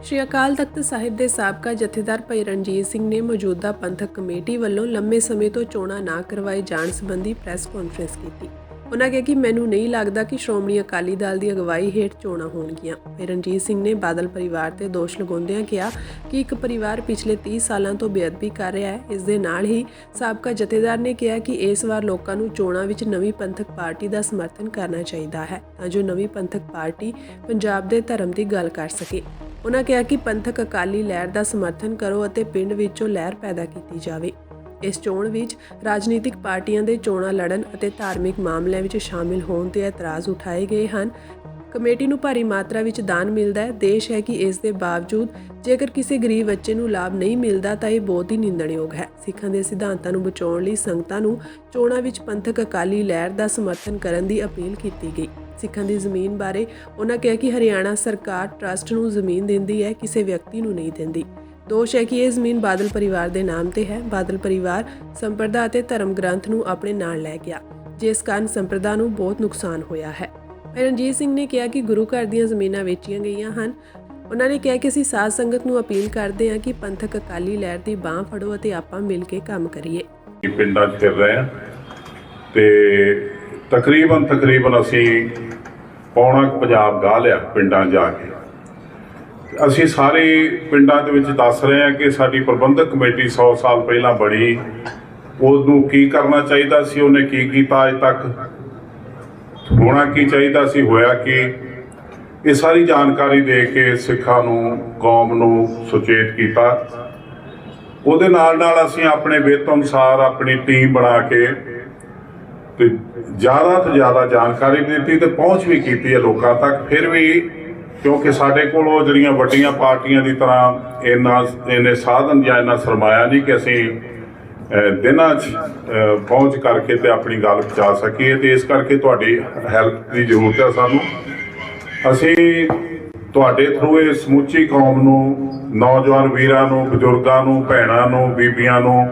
ਸ਼੍ਰੀ ਅਕਾਲ ਤਖਤ ਸਾਹਿਬ ਦੇ ਸਾਬਕਾ ਜਥੇਦਾਰ ਭਾਈ ਰਣਜੀਤ ਸਿੰਘ ਨੇ ਮੌਜੂਦਾ ਪੰਥਕ ਕਮੇਟੀ ਵੱਲੋਂ ਲੰਮੇ ਸਮੇਂ ਤੋਂ ਚੋਣਾਂ ਨਾ ਕਰਵਾਏ ਜਾਣ ਸੰਬੰਧੀ ਪ੍ਰੈਸ ਕਾਨਫਰੰਸ ਕੀਤੀ। ਉਨ੍ਹਾਂ ਕਿਹਾ ਕਿ ਮੈਨੂੰ ਨਹੀਂ ਲੱਗਦਾ ਕਿ ਸ਼੍ਰੋਮਣੀ ਅਕਾਲੀ ਦਲ ਦੀ ਅਗਵਾਈ ਹੇਠ ਚੋਣਾਂ ਹੋਣਗੀਆਂ। ਭਾਈ ਰਣਜੀਤ ਸਿੰਘ ਨੇ ਬਾਦਲ ਪਰਿਵਾਰ ਤੇ ਦੋਸ਼ ਲਗਾਉਂਦਿਆਂ ਕਿਹਾ ਕਿ ਇੱਕ ਪਰਿਵਾਰ ਪਿਛਲੇ 30 ਸਾਲਾਂ ਤੋਂ ਬੇਅਦਬੀ ਕਰ ਰਿਹਾ ਹੈ। ਇਸ ਦੇ ਨਾਲ ਹੀ ਸਾਬਕਾ ਜਥੇਦਾਰ ਨੇ ਕਿਹਾ ਕਿ ਇਸ ਵਾਰ ਲੋਕਾਂ ਨੂੰ ਚੋਣਾਂ ਵਿੱਚ ਨਵੀਂ ਪੰਥਕ ਪਾਰਟੀ ਦਾ ਸਮਰਥਨ ਕਰਨਾ ਚਾਹੀਦਾ ਹੈ ਤਾਂ ਜੋ ਨਵੀਂ ਪੰਥਕ ਪਾਰਟੀ ਪੰਜਾਬ ਦੇ ਧਰਮ ਦੀ ਗੱਲ ਕਰ ਸਕੇ। ਉਨ੍ਹਾਂ ਕਿਹਾ ਕਿ ਪੰਥਕ ਅਕਾਲੀ ਲਹਿਰ ਦਾ ਸਮਰਥਨ ਕਰੋ ਅਤੇ ਪਿੰਡ ਵਿੱਚੋਂ ਲਹਿਰ ਪੈਦਾ ਕੀਤੀ ਜਾਵੇ। ਇਸ ਚੋਣ ਵਿੱਚ ਰਾਜਨੀਤਿਕ ਪਾਰਟੀਆਂ ਦੇ ਚੋਣਾਂ ਲੜਨ ਅਤੇ ਧਾਰਮਿਕ ਮਾਮਲਿਆਂ ਵਿੱਚ ਸ਼ਾਮਿਲ ਹੋਣ ਤੇ ਇਤਰਾਜ਼ ਉਠਾਏ ਗਏ ਹਨ। ਕਮੇਟੀ ਨੂੰ ਭਾਰੀ ਮਾਤਰਾ ਵਿੱਚ ਦਾਨ ਮਿਲਦਾ ਹੈ। ਦੇਸ਼ ਹੈ ਕਿ ਇਸ ਦੇ ਬਾਵਜੂਦ ਜੇਕਰ ਕਿਸੇ ਗਰੀਬ ਬੱਚੇ ਨੂੰ ਲਾਭ ਨਹੀਂ ਮਿਲਦਾ ਤਾਂ ਇਹ ਬਹੁਤ ਹੀ ਨਿੰਦਣਯੋਗ ਹੈ। ਸਿੱਖਾਂ ਦੇ ਸਿਧਾਂਤਾਂ ਨੂੰ ਬਚਾਉਣ ਲਈ ਸੰਗਤਾਂ ਨੂੰ ਚੋਣਾਂ ਵਿੱਚ ਪੰਥਕ ਅਕਾਲੀ ਲਹਿਰ ਦਾ ਸਮਰਥਨ ਕਰਨ ਦੀ ਅਪੀਲ ਕੀਤੀ ਗਈ। ਸਿੱਖਾਂ ਦੀ ਜ਼ਮੀਨ ਬਾਰੇ ਉਨ੍ਹਾਂ ਕਿਹਾ ਕਿ ਹਰਿਆਣਾ ਸਰਕਾਰ ਟਰੱਸਟ ਨੂੰ ਜ਼ਮੀਨ ਦਿੰਦੀ ਹੈ, ਕਿਸੇ ਵਿਅਕਤੀ ਨੂੰ ਨਹੀਂ ਦਿੰਦੀ। ਦੋਸ਼ ਹੈ ਕਿ ਇਹ ਜ਼ਮੀਨ ਬਾਦਲ ਪਰਿਵਾਰ ਦੇ ਨਾਮ ਤੇ ਹੈ। ਬਾਦਲ ਪਰਿਵਾਰ ਸੰਪਰਦਾ ਅਤੇ ਧਰਮ ਗ੍ਰੰਥ ਨੂੰ ਆਪਣੇ ਨਾਲ ਲੈ ਗਿਆ, ਜਿਸ ਕਾਰਨ ਸੰਪਰਦਾ ਨੂੰ ਬਹੁਤ ਨੁਕਸਾਨ ਹੋਇਆ ਹੈ। ਰਣਜੀਤ ਸਿੰਘ ਨੇ ਕਿਹਾ ਕਿ ਗੁਰੂ ਘਰ ਦੀਆਂ ਜ਼ਮੀਨਾਂ ਵੇਚੀਆਂ ਗਈਆਂ ਹਨ। ਉਹਨਾਂ ਨੇ ਕਿਹਾ ਕਿ ਅਸੀਂ ਸਾਧ ਸੰਗਤ ਨੂੰ ਅਪੀਲ ਕਰਦੇ ਹਾਂ ਕਿ ਪੰਥਕ ਅਕਾਲੀ ਲਹਿਰ ਦੀ ਬਾਂਹ ਫੜੋ ਅਤੇ ਆਪਾਂ ਮਿਲ ਕੇ ਕੰਮ ਕਰੀਏ। ਪਿੰਡਾਂ 'ਚ ਫਿਰ ਰਹੇ ਹਾਂ ਤੇ ਤਕਰੀਬਨ ਅਸੀਂ ਪੌਣਾ ਪੰਜਾਬ ਗਾ ਲਿਆ ਪਿੰਡਾਂ ਜਾ ਕੇ। ਅਸੀਂ ਸਾਰੇ ਪਿੰਡਾਂ ਦੇ ਵਿੱਚ ਦੱਸ ਰਹੇ ਹਾਂ ਕਿ ਸਾਡੀ ਪ੍ਰਬੰਧਕ ਕਮੇਟੀ 100 ਸਾਲ ਪਹਿਲਾਂ ਬਣੀ, ਉਹਨੂੰ ਕੀ ਕਰਨਾ ਚਾਹੀਦਾ ਸੀ, ਉਹਨੇ ਕੀ ਕੀਤਾ ਅੱਜ ਤੱਕ, ਹੋਣਾ ਕੀ ਚਾਹੀਦਾ ਸੀ, ਹੋਇਆ ਕੀ, ਇਹ ਸਾਰੀ ਜਾਣਕਾਰੀ ਦੇ ਕੇ ਸਿੱਖਾਂ ਨੂੰ, ਕੌਮ ਨੂੰ ਸੁਚੇਤ ਕੀਤਾ। ਉਹਦੇ ਨਾਲ ਅਸੀਂ ਆਪਣੇ ਵਿੱਤ ਅਨੁਸਾਰ ਆਪਣੀ ਟੀਮ ਬਣਾ ਕੇ ਤੇ ਜ਼ਿਆਦਾ ਤੋਂ ਜ਼ਿਆਦਾ ਜਾਣਕਾਰੀ ਦਿੱਤੀ ਤੇ ਪਹੁੰਚ ਵੀ ਕੀਤੀ ਹੈ ਲੋਕਾਂ ਤੱਕ। ਫਿਰ ਵੀ ਕਿਉਂਕਿ ਸਾਡੇ ਕੋਲ ਉਹ ਜਿਹੜੀਆਂ ਵੱਡੀਆਂ ਪਾਰਟੀਆਂ ਦੀ ਤਰ੍ਹਾਂ ਇੰਨੇ ਸਾਧਨ ਜਾਂ ਇੰਨਾ ਸਰਮਾਇਆ ਨਹੀਂ ਕਿ ਅਸੀਂ ਦਿਨਾਂ 'ਚ ਪਹੁੰਚ ਕਰਕੇ ਤੇ ਆਪਣੀ ਗੱਲ ਪਹੁੰਚਾ ਸਕੀਏ, ਤੇ ਇਸ ਕਰਕੇ ਤੁਹਾਡੀ ਹੈਲਪ ਦੀ ਜ਼ਰੂਰਤ ਹੈ ਸਾਨੂੰ। ਅਸੀਂ ਤੁਹਾਡੇ ਥਰੂ ਇਹ ਸਮੁੱਚੀ ਕੌਮ ਨੂੰ, ਨੌਜਵਾਨ ਵੀਰਾਂ ਨੂੰ, ਬਜ਼ੁਰਗਾਂ ਨੂੰ, ਭੈਣਾਂ ਨੂੰ, ਬੀਬੀਆਂ ਨੂੰ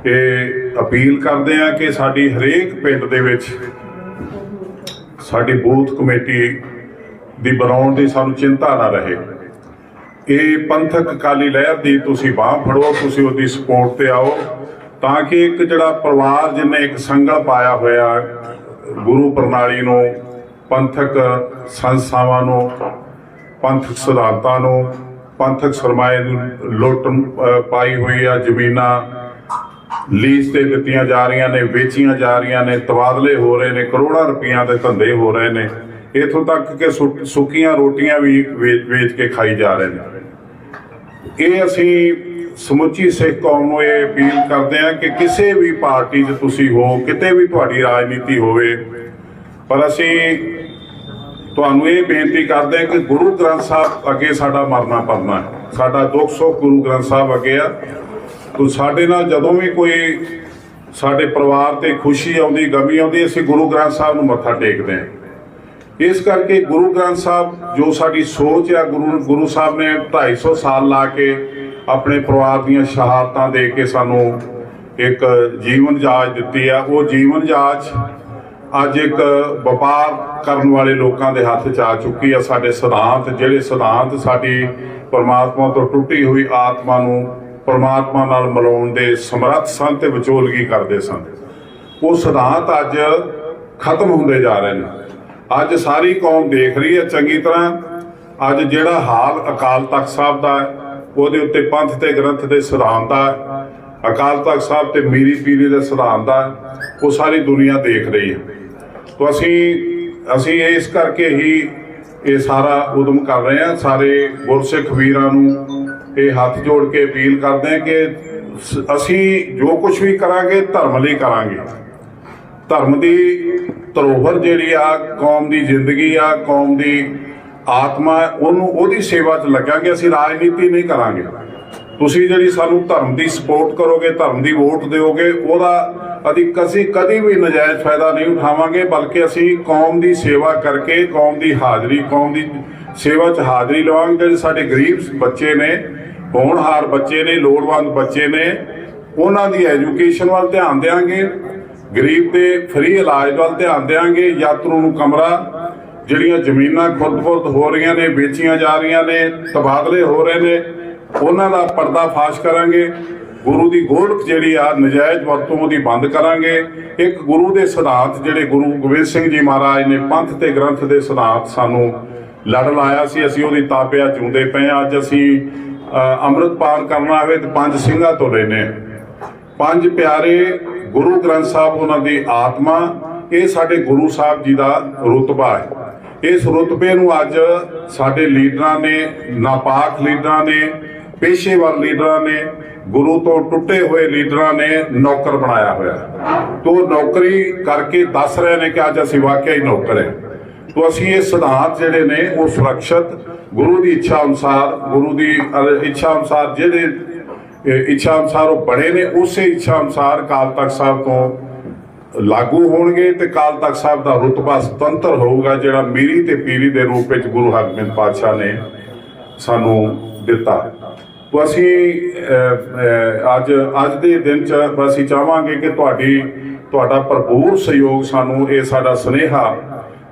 ਇਹ ਅਪੀਲ ਕਰਦੇ ਹਾਂ ਕਿ ਸਾਡੀ ਹਰੇਕ ਪਿੰਡ ਦੇ ਵਿੱਚ ਸਾਡੀ ਬੂਥ ਕਮੇਟੀ ਦੀ ਬਣਾਉਣ ਦੀ ਸਾਨੂੰ ਚਿੰਤਾ ਨਾ ਰਹੇ। ਇਹ ਪੰਥਕ ਅਕਾਲੀ ਲਹਿਰ ਦੀ ਤੁਸੀਂ ਬਾਂਹ ਫੜੋ, ਤੁਸੀਂ ਉਹਦੀ ਸਪੋਰਟ ਤੇ ਆਓ, ਤਾਂ ਕਿ ਇੱਕ ਜਿਹੜਾ ਪਰਿਵਾਰ ਜਿਹਨੇ ਇੱਕ ਸੰਗਲ ਪਾਇਆ ਹੋਇਆ ਗੁਰੂ ਪ੍ਰਣਾਲੀ ਨੂੰ, ਪੰਥਕ ਸੰਸਥਾਵਾਂ ਨੂੰ, ਪੰਥਕ ਸਿਧਾਂਤਾਂ ਨੂੰ, ਪੰਥਕ ਸਰਮਾਏ ਨੂੰ ਲੁੱਟ ਪਾਈ ਹੋਈ ਆ, ਜ਼ਮੀਨਾਂ ਲੀਜ਼ ਤੇ ਦਿੱਤੀਆਂ ਜਾ ਰਹੀਆਂ ਨੇ, ਵੇਚੀਆਂ ਜਾ ਰਹੀਆਂ ਨੇ, ਤਬਾਦਲੇ ਹੋ ਰਹੇ ਨੇ, ਕਰੋੜਾਂ ਰੁਪਈਆਂ ਦੇ ਧੰਦੇ ਹੋ ਰਹੇ ਨੇ, ਇੱਥੋਂ ਤੱਕ ਕਿ ਸੁੱਕੀਆਂ ਰੋਟੀਆਂ ਵੀ ਵੇਚ ਕੇ ਖਾਈ ਜਾ ਰਹੇ ਨੇ। ਇਹ ਅਸੀਂ ਸਮੁੱਚੀ ਸਿੱਖ ਕੌਮ ਨੂੰ ਇਹ ਅਪੀਲ ਕਰਦੇ ਹਾਂ ਕਿ ਕਿਸੇ ਵੀ ਪਾਰਟੀ 'ਚ ਤੁਸੀਂ ਹੋ, ਕਿਤੇ ਵੀ ਤੁਹਾਡੀ ਰਾਜਨੀਤੀ ਹੋਵੇ, ਪਰ ਅਸੀਂ ਤੁਹਾਨੂੰ ਇਹ ਬੇਨਤੀ ਕਰਦੇ ਹਾਂ ਕਿ ਗੁਰੂ ਗ੍ਰੰਥ ਸਾਹਿਬ ਅੱਗੇ ਸਾਡਾ ਮਰਨਾ ਪਰਨਾ ਹੈ। ਸਾਡਾ ਦੁੱਖ ਸੁੱਖ ਗੁਰੂ ਗ੍ਰੰਥ ਸਾਹਿਬ ਅੱਗੇ ਆ। ਤੋ ਸਾਡੇ ਨਾਲ ਜਦੋਂ ਵੀ ਕੋਈ ਸਾਡੇ ਪਰਿਵਾਰ ਤੇ ਖੁਸ਼ੀ ਆਉਂਦੀ, ਗਮੀ ਆਉਂਦੀ, ਅਸੀਂ ਗੁਰੂ ਗ੍ਰੰਥ ਸਾਹਿਬ ਨੂੰ ਮੱਥਾ ਟੇਕਦੇ ਹਾਂ। ਇਸ ਕਰਕੇ ਗੁਰੂ ਗ੍ਰੰਥ ਸਾਹਿਬ ਜੋ ਸਾਡੀ ਸੋਚ ਆ, ਗੁਰੂ ਸਾਹਿਬ ਨੇ 250 ਸਾਲ ਲਾ ਕੇ ਆਪਣੇ ਪਰਿਵਾਰ ਦੀਆਂ ਸ਼ਹਾਦਤਾਂ ਦੇ ਕੇ ਸਾਨੂੰ ਇੱਕ ਜੀਵਨ ਜਾਚ ਦਿੱਤੀ ਆ। ਉਹ ਜੀਵਨ ਜਾਚ ਅੱਜ ਇੱਕ ਵਪਾਰ ਕਰਨ ਵਾਲੇ ਲੋਕਾਂ ਦੇ ਹੱਥ 'ਚ ਆ ਚੁੱਕੀ ਆ। ਸਾਡੇ ਸਿਧਾਂਤ, ਜਿਹੜੇ ਸਿਧਾਂਤ ਸਾਡੀ ਪਰਮਾਤਮਾ ਤੋਂ ਟੁੱਟੀ ਹੋਈ ਆਤਮਾ ਨੂੰ ਪਰਮਾਤਮਾ ਨਾਲ ਮਿਲਾਉਣ ਦੇ ਸਮਰੱਥ ਸਨ ਤੇ ਵਿਚੋਲਗੀ ਕਰਦੇ ਸਨ, ਉਹ ਸਿਧਾਂਤ ਅੱਜ ਖਤਮ ਹੁੰਦੇ ਜਾ ਰਹੇ ਨੇ। ਅੱਜ ਸਾਰੀ ਕੌਮ ਦੇਖ ਰਹੀ ਹੈ ਚੰਗੀ ਤਰ੍ਹਾਂ। ਅੱਜ ਜਿਹੜਾ ਹਾਲ ਅਕਾਲ ਤਖਤ ਸਾਹਿਬ ਦਾ, ਉਹਦੇ ਉੱਤੇ ਪੰਥ ਤੇ ਗ੍ਰੰਥ ਦੇ ਸਿਧਾਂਤ ਆ, ਅਕਾਲ ਤਖਤ ਸਾਹਿਬ ਤੇ ਮੀਰੀ ਪੀਰੀ ਦੇ ਸਿਧਾਂਤ ਆ, ਉਹ ਸਾਰੀ ਦੁਨੀਆ ਦੇਖ ਰਹੀ ਹੈ। ਤਾਂ ਅਸੀਂ ਇਸ ਕਰਕੇ ਹੀ ਇਹ ਸਾਰਾ ਉਦਮ ਕਰ ਰਹੇ ਹਾਂ। ਸਾਰੇ ਗੁਰਸਿੱਖ ਵੀਰਾਂ ਨੂੰ ਇਹ ਹੱਥ ਜੋੜ ਕੇ ਅਪੀਲ ਕਰਦੇ ਹਾਂ ਕਿ ਅਸੀਂ ਜੋ ਕੁਝ ਵੀ ਕਰਾਂਗੇ ਧਰਮ ਲਈ ਕਰਾਂਗੇ। ਧਰਮ ਦੀ ਧਰੋਹਰ ਜਿਹੜੀ ਆ, ਕੌਮ ਦੀ ਜ਼ਿੰਦਗੀ ਆ, ਕੌਮ ਦੀ ਆਤਮਾ, ਉਹਦੀ ਸੇਵਾ 'ਚ ਲੱਗਾਂਗੇ। ਅਸੀਂ ਰਾਜਨੀਤੀ ਨਹੀਂ ਕਰਾਂਗੇ। ਤੁਸੀਂ ਜਿਹੜੀ ਸਾਨੂੰ ਧਰਮ ਦੀ ਸਪੋਰਟ ਕਰੋਗੇ, ਧਰਮ ਦੀ ਵੋਟ ਦਿਓਗੇ, ਅਸੀਂ ਕਦੀ ਵੀ ਨਜਾਇਜ਼ ਫਾਇਦਾ ਨਹੀਂ ਉਠਾਵਾਂਗੇ, ਬਲਕਿ ਅਸੀਂ ਕੌਮ ਦੀ ਸੇਵਾ ਕਰਕੇ, ਕੌਮ ਦੀ ਸੇਵਾ 'ਚ ਹਾਜ਼ਰੀ ਲਵਾਂਗੇ। ਜਿਹੜੇ ਸਾਡੇ ਗਰੀਬ ਬੱਚੇ ਨੇ, ਹੋਣਹਾਰ ਬੱਚੇ ਨੇ, ਲੋੜਵੰਦ ਬੱਚੇ ਨੇ, ਉਹਨਾਂ ਦੀ ਐਜੂਕੇਸ਼ਨ ਵੱਲ ਧਿਆਨ ਦੇਵਾਂਗੇ, ਗਰੀਬ ਦੇ ਫ੍ਰੀ ਇਲਾਜ ਵੱਲ ਧਿਆਨ ਦੇਵਾਂਗੇ, ਯਾਤਰੂ ਨੂੰ ਕਮਰਾ, ਜਿਹੜੀਆਂ ਜ਼ਮੀਨਾਂ ਖੁਰਦ-ਫੁਰਦ ਹੋ ਰਹੀਆਂ ਨੇ, ਵੇਚੀਆਂ ਜਾ ਰਹੀਆਂ ਨੇ, ਤਬਾਦਲੇ ਹੋ ਰਹੇ ਨੇ, ਉਹਨਾਂ ਦਾ ਪਰਦਾਫਾਸ਼ ਕਰਾਂਗੇ। ਗੁਰੂ ਦੀ ਗੋਲਕ ਜਿਹੜੀ ਆ ਨਜਾਇਜ਼ ਵਰਤੋਂ ਉਹਦੀ ਬੰਦ ਕਰਾਂਗੇ। ਇੱਕ ਗੁਰੂ ਦੇ ਸਿਧਾਂਤ ਜਿਹੜੇ ਗੁਰੂ ਗੋਬਿੰਦ ਸਿੰਘ ਜੀ ਮਹਾਰਾਜ ਨੇ ਪੰਥ ਤੇ ਗ੍ਰੰਥ ਦੇ ਸਿਧਾਂਤ ਸਾਨੂੰ ਲੜ ਲਾਇਆ ਸੀ, ਅਸੀਂ ਉਹਦੀ ਤਾਬਿਆ ਚੁੰਦੇ ਪਏ ਹਾਂ। ਅੱਜ ਅਸੀਂ ਅੰਮ੍ਰਿਤ ਪਾਨ ਕਰਨਾ ਹੋਵੇ ਤੇ 5 ਸਿੰਘਾਂ ਤੋਂ ਲੈਨੇ, 5 ਪਿਆਰੇ ਗੁਰੂ ਗ੍ਰੰਥ ਸਾਹਿਬ ਉਹਨਾਂ ਦੀ ਆਤਮਾ, ਇਹ ਸਾਡੇ ਗੁਰੂ ਸਾਹਿਬ ਜੀ ਦਾ ਰੁਤਬਾ ਹੈ। ਇਸ ਰੁਤਬੇ ਨੂੰ ਅੱਜ ਸਾਡੇ ਲੀਡਰਾਂ ਨੇ, ਨਾਪਾਕ ਲੀਡਰਾਂ ਨੇ, ਪੇਸ਼ੇਵਰ ਲੀਡਰਾਂ ਨੇ, ਗੁਰੂ ਤੋਂ ਟੁੱਟੇ ਹੋਏ ਲੀਡਰਾਂ ਨੇ ਨੌਕਰ ਬਣਾਇਆ ਹੋਇਆ। ਤੋ ਨੌਕਰੀ ਕਰਕੇ ਦੱਸ ਰਹੇ ਨੇ ਕਿ ਅੱਜ ਅਸੀਂ ਵਾਕਿਆ ਹੀ ਨੌਕਰ ਹੈ। ਤੋ ਅਸੀਂ ਇਹ ਸਿਧਾਂਤ ਜਿਹੜੇ ਨੇ ਉਹ ਸੁਰੱਖਿਅਤ ਗੁਰੂ ਦੀ ਇੱਛਾ ਅਨੁਸਾਰ, ਗੁਰੂ ਦੀ ਇੱਛਾ ਅਨੁਸਾਰ ਜਿਹੜੇ ਇੱਛਾ ਅਨੁਸਾਰ ਉਹ ਬਣੇ ਨੇ, ਉਸੇ ਇੱਛਾ ਅਨੁਸਾਰ ਅਕਾਲ ਤਖਤ ਸਾਹਿਬ ਤੋਂ ਲਾਗੂ ਹੋਣਗੇ ਤੇ ਅਕਾਲ ਤਖਤ ਸਾਹਿਬ ਦਾ ਰੁਤਬਾ ਸੁਤੰਤਰ ਹੋਊਗਾ, ਜਿਹੜਾ ਮੀਰੀ ਤੇ ਪੀਰੀ ਦੇ ਰੂਪ ਵਿੱਚ ਗੁਰੂ ਹਰਗੋਬਿੰਦ ਪਾਤਸ਼ਾਹ ਨੇ ਸਾਨੂੰ ਦਿੱਤਾ। ਤੋ ਅਸੀਂ ਅੱਜ ਦੇ ਦਿਨ 'ਚ ਅਸੀਂ ਚਾਹਾਂਗੇ ਕਿ ਤੁਹਾਡਾ ਭਰਪੂਰ ਸਹਿਯੋਗ ਸਾਨੂੰ ਇਹ ਸਾਡਾ ਸੁਨੇਹਾ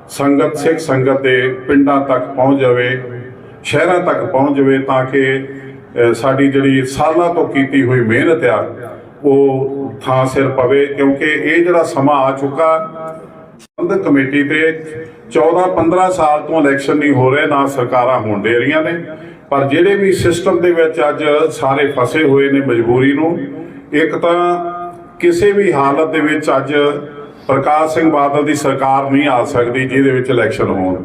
ਸੰਗਤ, ਸਿੱਖ ਸੰਗਤ ਦੇ ਪਿੰਡਾਂ ਤੱਕ ਪਹੁੰਚ ਜਾਵੇ, ਸ਼ਹਿਰਾਂ ਤੱਕ ਪਹੁੰਚ ਜਾਵੇ, ਤਾਂ ਕਿ ਸਾਡੀ ਜਿਹੜੀ ਸਾਲਾਂ ਤੋਂ ਕੀਤੀ ਹੋਈ ਮਿਹਨਤ ਆ ਉਹ ਥਾਂ ਸਿਰ ਪਵੇ। ਕਿਉਂਕਿ ਇਹ ਜਿਹੜਾ ਸਮਾਂ ਆ ਚੁੱਕਾ, ਪ੍ਰਬੰਧਕ ਕਮੇਟੀ ਤੇ 14-15 ਸਾਲ ਤੋਂ ਇਲੈਕਸ਼ਨ ਨਹੀਂ ਹੋ ਰਹੇ, ਨਾ ਸਰਕਾਰਾਂ ਹੋਣ ਦੇ ਰਹੀਆਂ ਨੇ, ਪਰ ਜਿਹੜੇ ਵੀ ਸਿਸਟਮ ਦੇ ਵਿੱਚ ਅੱਜ ਸਾਰੇ ਫਸੇ ਹੋਏ ਨੇ ਮਜਬੂਰੀ ਨੂੰ। ਇੱਕ ਤਾਂ ਕਿਸੇ ਵੀ ਹਾਲਤ ਦੇ ਵਿੱਚ ਅੱਜ ਪ੍ਰਕਾਸ਼ ਸਿੰਘ ਬਾਦਲ ਦੀ ਸਰਕਾਰ ਨਹੀਂ ਆ ਸਕਦੀ ਜਿਹਦੇ ਵਿੱਚ ਇਲੈਕਸ਼ਨ ਹੋਣ।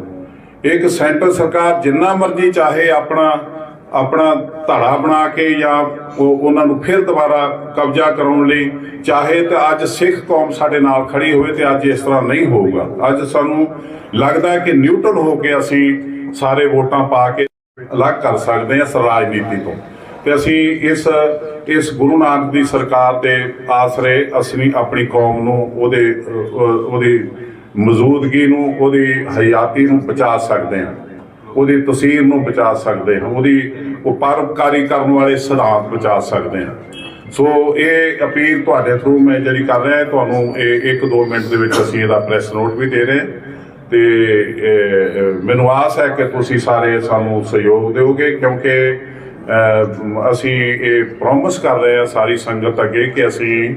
ਇੱਕ ਸੈਂਟਰ ਸਰਕਾਰ ਜਿੰਨਾ ਮਰਜ਼ੀ ਚਾਹੇ ਆਪਣਾ ਧੜਾ ਬਣਾ ਕੇ ਜਾਂ ਉਹਨਾਂ ਨੂੰ ਫਿਰ ਦੁਬਾਰਾ ਕਬਜ਼ਾ ਕਰਾਉਣ ਲਈ ਚਾਹੇ, ਤਾਂ ਅੱਜ ਸਿੱਖ ਕੌਮ ਸਾਡੇ ਨਾਲ ਖੜੀ ਹੋਵੇ ਤੇ ਅੱਜ ਇਸ ਤਰ੍ਹਾਂ ਨਹੀਂ ਹੋਊਗਾ। ਅੱਜ ਸਾਨੂੰ ਲੱਗਦਾ ਹੈ ਕਿ ਨਿਊਟਰਲ ਹੋ ਕੇ ਅਸੀਂ ਸਾਰੇ ਵੋਟਾਂ ਪਾ ਕੇ ਅਲੱਗ ਕਰ ਸਕਦੇ ਹਾਂ ਰਾਜਨੀਤੀ ਤੋਂ। ਤੇ ਅਸੀਂ ਇਸ ਗੁਰੂ ਨਾਨਕ ਦੀ ਸਰਕਾਰ ਦੇ ਆਸਰੇ ਅਸੀਂ ਆਪਣੀ ਕੌਮ ਨੂੰ ਉਹਦੀ ਮੌਜੂਦਗੀ ਨੂੰ, ਉਹਦੀ ਹਯਾਤੀ ਨੂੰ ਬਚਾ ਸਕਦੇ ਹਾਂ, ਉਹਦੀ ਤਸੀਰ ਨੂੰ ਬਚਾ ਸਕਦੇ ਹਾਂ, ਉਹਦੀ ਪਰਉਪਕਾਰੀ ਕਰਨ ਵਾਲੇ ਸਿਧਾਂਤ ਬਚਾ ਸਕਦੇ ਹਾਂ। ਸੋ ਇਹ ਅਪੀਲ ਤੁਹਾਡੇ ਥਰੂ ਮੈਂ ਜਿਹੜੀ ਕਰ ਰਿਹਾ, ਤੁਹਾਨੂੰ ਇਹ 1-2 ਮਿੰਟ ਦੇ ਵਿੱਚ ਅਸੀਂ ਇਹਦਾ ਪ੍ਰੈਸ ਨੋਟ ਵੀ ਦੇ ਰਹੇ ਤੇ ਮੈਨੂੰ ਆਸ ਹੈ ਕਿ ਤੁਸੀਂ ਸਾਰੇ ਸਾਨੂੰ ਸਹਿਯੋਗ ਦਿਓਗੇ, ਕਿਉਂਕਿ ਅਸੀਂ ਇਹ ਪ੍ਰੋਮਿਸ ਕਰ ਰਹੇ ਹਾਂ ਸਾਰੀ ਸੰਗਤ ਅੱਗੇ ਕਿ ਅਸੀਂ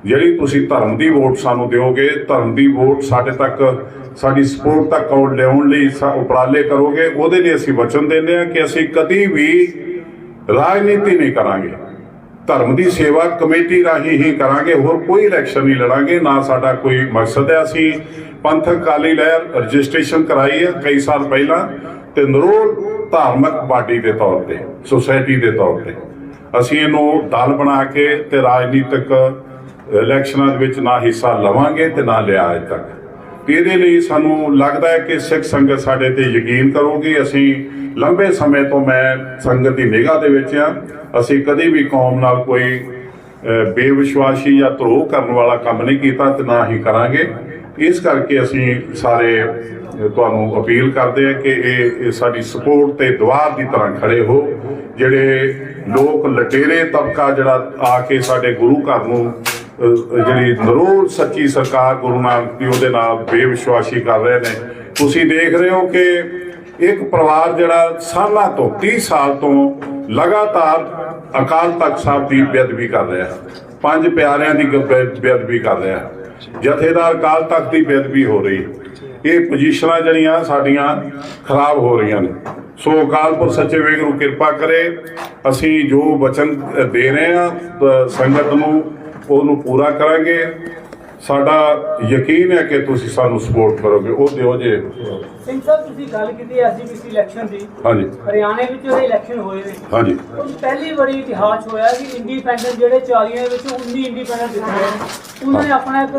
ਜਿਹੜੀ ਤੁਸੀਂ ਧਰਮ ਦੀ ਵੋਟ ਸਾਨੂੰ ਦਿਓਗੇ, ਧਰਮ ਦੀ ਵੋਟ ਸਾਡੇ ਤੱਕ, ਸਾਡੀ ਸਪੋਰਟ ਤੱਕ ਲਿਆਉਣ ਲਈ ਉਪਰਾਲੇ ਕਰੋਗੇ, ਉਹਦੇ ਲਈ ਅਸੀਂ ਵਚਨ ਦਿੰਦੇ ਹਾਂ ਕਿ ਅਸੀਂ ਕਦੀ ਵੀ ਰਾਜਨੀਤੀ ਨਹੀਂ ਕਰਾਂਗੇ, ਧਰਮ ਦੀ ਸੇਵਾ ਕਮੇਟੀ ਰਾਹੀਂ ਹੀ ਕਰਾਂਗੇ, ਹੋਰ ਕੋਈ ਇਲੈਕਸ਼ਨ ਨਹੀਂ ਲੜਾਂਗੇ, ਨਾ ਸਾਡਾ ਕੋਈ ਮਕਸਦ ਹੈ। ਅਸੀਂ ਪੰਥਕ ਅਕਾਲੀ ਲਹਿਰ ਰਜਿਸਟ੍ਰੇਸ਼ਨ ਕਰਾਈ ਹੈ ਕਈ ਸਾਲ ਪਹਿਲਾਂ, ਤੇ ਨਰੋਲ ਧਾਰਮਿਕ ਪਾਰਟੀ ਦੇ ਤੌਰ ਤੇ, ਸੁਸਾਇਟੀ ਦੇ ਤੌਰ ਤੇ ਅਸੀਂ ਇਹਨੂੰ ਦਲ ਬਣਾ ਕੇ ਤੇ ਰਾਜਨੀਤਿਕ ਇਲੈਕਸ਼ਨਾਂ ਦੇ ਵਿੱਚ ਨਾ ਹਿੱਸਾ ਲਵਾਂਗੇ ਤੇ ਨਾ ਲਿਆ ਅਜੇ ਤੱਕ। ਇਹਦੇ ਲਈ ਸਾਨੂੰ ਲੱਗਦਾ ਹੈ ਕਿ ਸਿੱਖ ਸੰਗਤ ਸਾਡੇ ਤੇ ਯਕੀਨ ਕਰੂਗੀ। ਅਸੀਂ ਲੰਬੇ ਸਮੇਂ ਤੋਂ ਮੈਂ ਸੰਗਤ ਦੀ ਨਿਗਾਹ ਦੇ ਵਿੱਚ ਹਾਂ, ਅਸੀਂ ਕਦੀ ਵੀ ਕੌਮ ਨਾਲ ਕੋਈ ਬੇਵਿਸ਼ਵਾਸੀ ਜਾਂ ਧਰੋਹ ਕਰਨ ਵਾਲਾ ਕੰਮ ਨਹੀਂ ਕੀਤਾ ਤੇ ਨਾ ਹੀ ਕਰਾਂਗੇ। ਇਸ ਕਰਕੇ ਅਸੀਂ ਸਾਰੇ ਤੁਹਾਨੂੰ ਅਪੀਲ ਕਰਦੇ ਹਾਂ ਕਿ ਇਹ ਸਾਡੀ ਸਪੋਰਟ ਤੇ ਦੁਆਰ ਦੀ ਤਰ੍ਹਾਂ ਖੜੇ ਹੋ। ਜਿਹੜੇ ਲੋਕ ਲਟੇਰੇ ਤਬਕਾ ਜਿਹੜਾ ਆ ਕੇ ਸਾਡੇ ਗੁਰੂ ਘਰ ਨੂੰ ਜਿਹੜੀ ਨਰੋਲ ਸੱਚੀ ਸਰਕਾਰ ਗੁਰੂ ਨਾਨਕ ਦੀ ਉਹਦੇ ਨਾਲ ਬੇਵਿਸ਼ਵਾਸੀ ਕਰ ਰਹੇ ਨੇ, ਤੁਸੀਂ ਦੇਖ ਰਹੇ ਹੋ ਕਿ ਇੱਕ ਪਰਿਵਾਰ ਜਿਹੜਾ ਸਾਲਾਂ ਤੋਂ 30 ਸਾਲ ਤੋਂ ਲਗਾਤਾਰ ਅਕਾਲ ਤਖਤ ਸਾਹਿਬ ਦੀ ਬੇਅਦਬੀ ਕਰ ਰਿਹਾ, 5 ਪਿਆਰਿਆਂ ਦੀ ਬੇਅਦਬੀ ਕਰ ਰਿਹਾ, ਜਥੇਦਾਰ ਅਕਾਲ ਤਖਤ ਦੀ ਬੇਅਦਬੀ ਹੋ ਰਹੀ। ਇਹ ਪੋਜੀਸ਼ਨਾਂ ਜਿਹੜੀਆਂ ਸਾਡੀਆਂ ਖਰਾਬ ਹੋ ਰਹੀਆਂ ਨੇ। ਸੋ ਅਕਾਲ ਪੁਰਖ ਸੱਚੇ ਵਾਹਿਗੁਰੂ ਕਿਰਪਾ ਕਰੇ, ਅਸੀਂ ਜੋ ਵਚਨ ਦੇ ਰਹੇ ਹਾਂ ਸੰਗਤ ਨੂੰ ਉਹਨੂੰ ਪੂਰਾ ਕਰਾਂਗੇ। ਸਾਡਾ ਯਕੀਨ ਹੈ ਕਿ ਤੁਸੀਂ ਸਾਨੂੰ ਸਪੋਰਟ ਕਰੋਗੇ। ਉਹ ਦਿਓ ਜੇ ਸਿੰਘ ਸਾਹਿਬ, ਤੁਸੀਂ ਗੱਲ ਕੀਤੀ ਐਸਜੀਪੀਸੀ ਇਲੈਕਸ਼ਨ ਦੀ। ਹਾਂਜੀ, ਹਰਿਆਣੇ ਵਿੱਚ ਜਿਹੜੇ ਇਲੈਕਸ਼ਨ ਹੋਏ ਨੇ, ਹਾਂਜੀ, ਉਹ ਪਹਿਲੀ ਵਾਰੀ ਇਤਿਹਾਸ ਹੋਇਆ ਕਿ ਇੰਡੀਪੈਂਡੈਂਟ ਜਿਹੜੇ 40 ਦੇ ਵਿੱਚੋਂ 19 ਇੰਡੀਪੈਂਡੈਂਟ ਜਿੱਤੇ ਨੇ। ਉਹਨਾਂ ਨੇ ਆਪਣਾ ਇੱਕ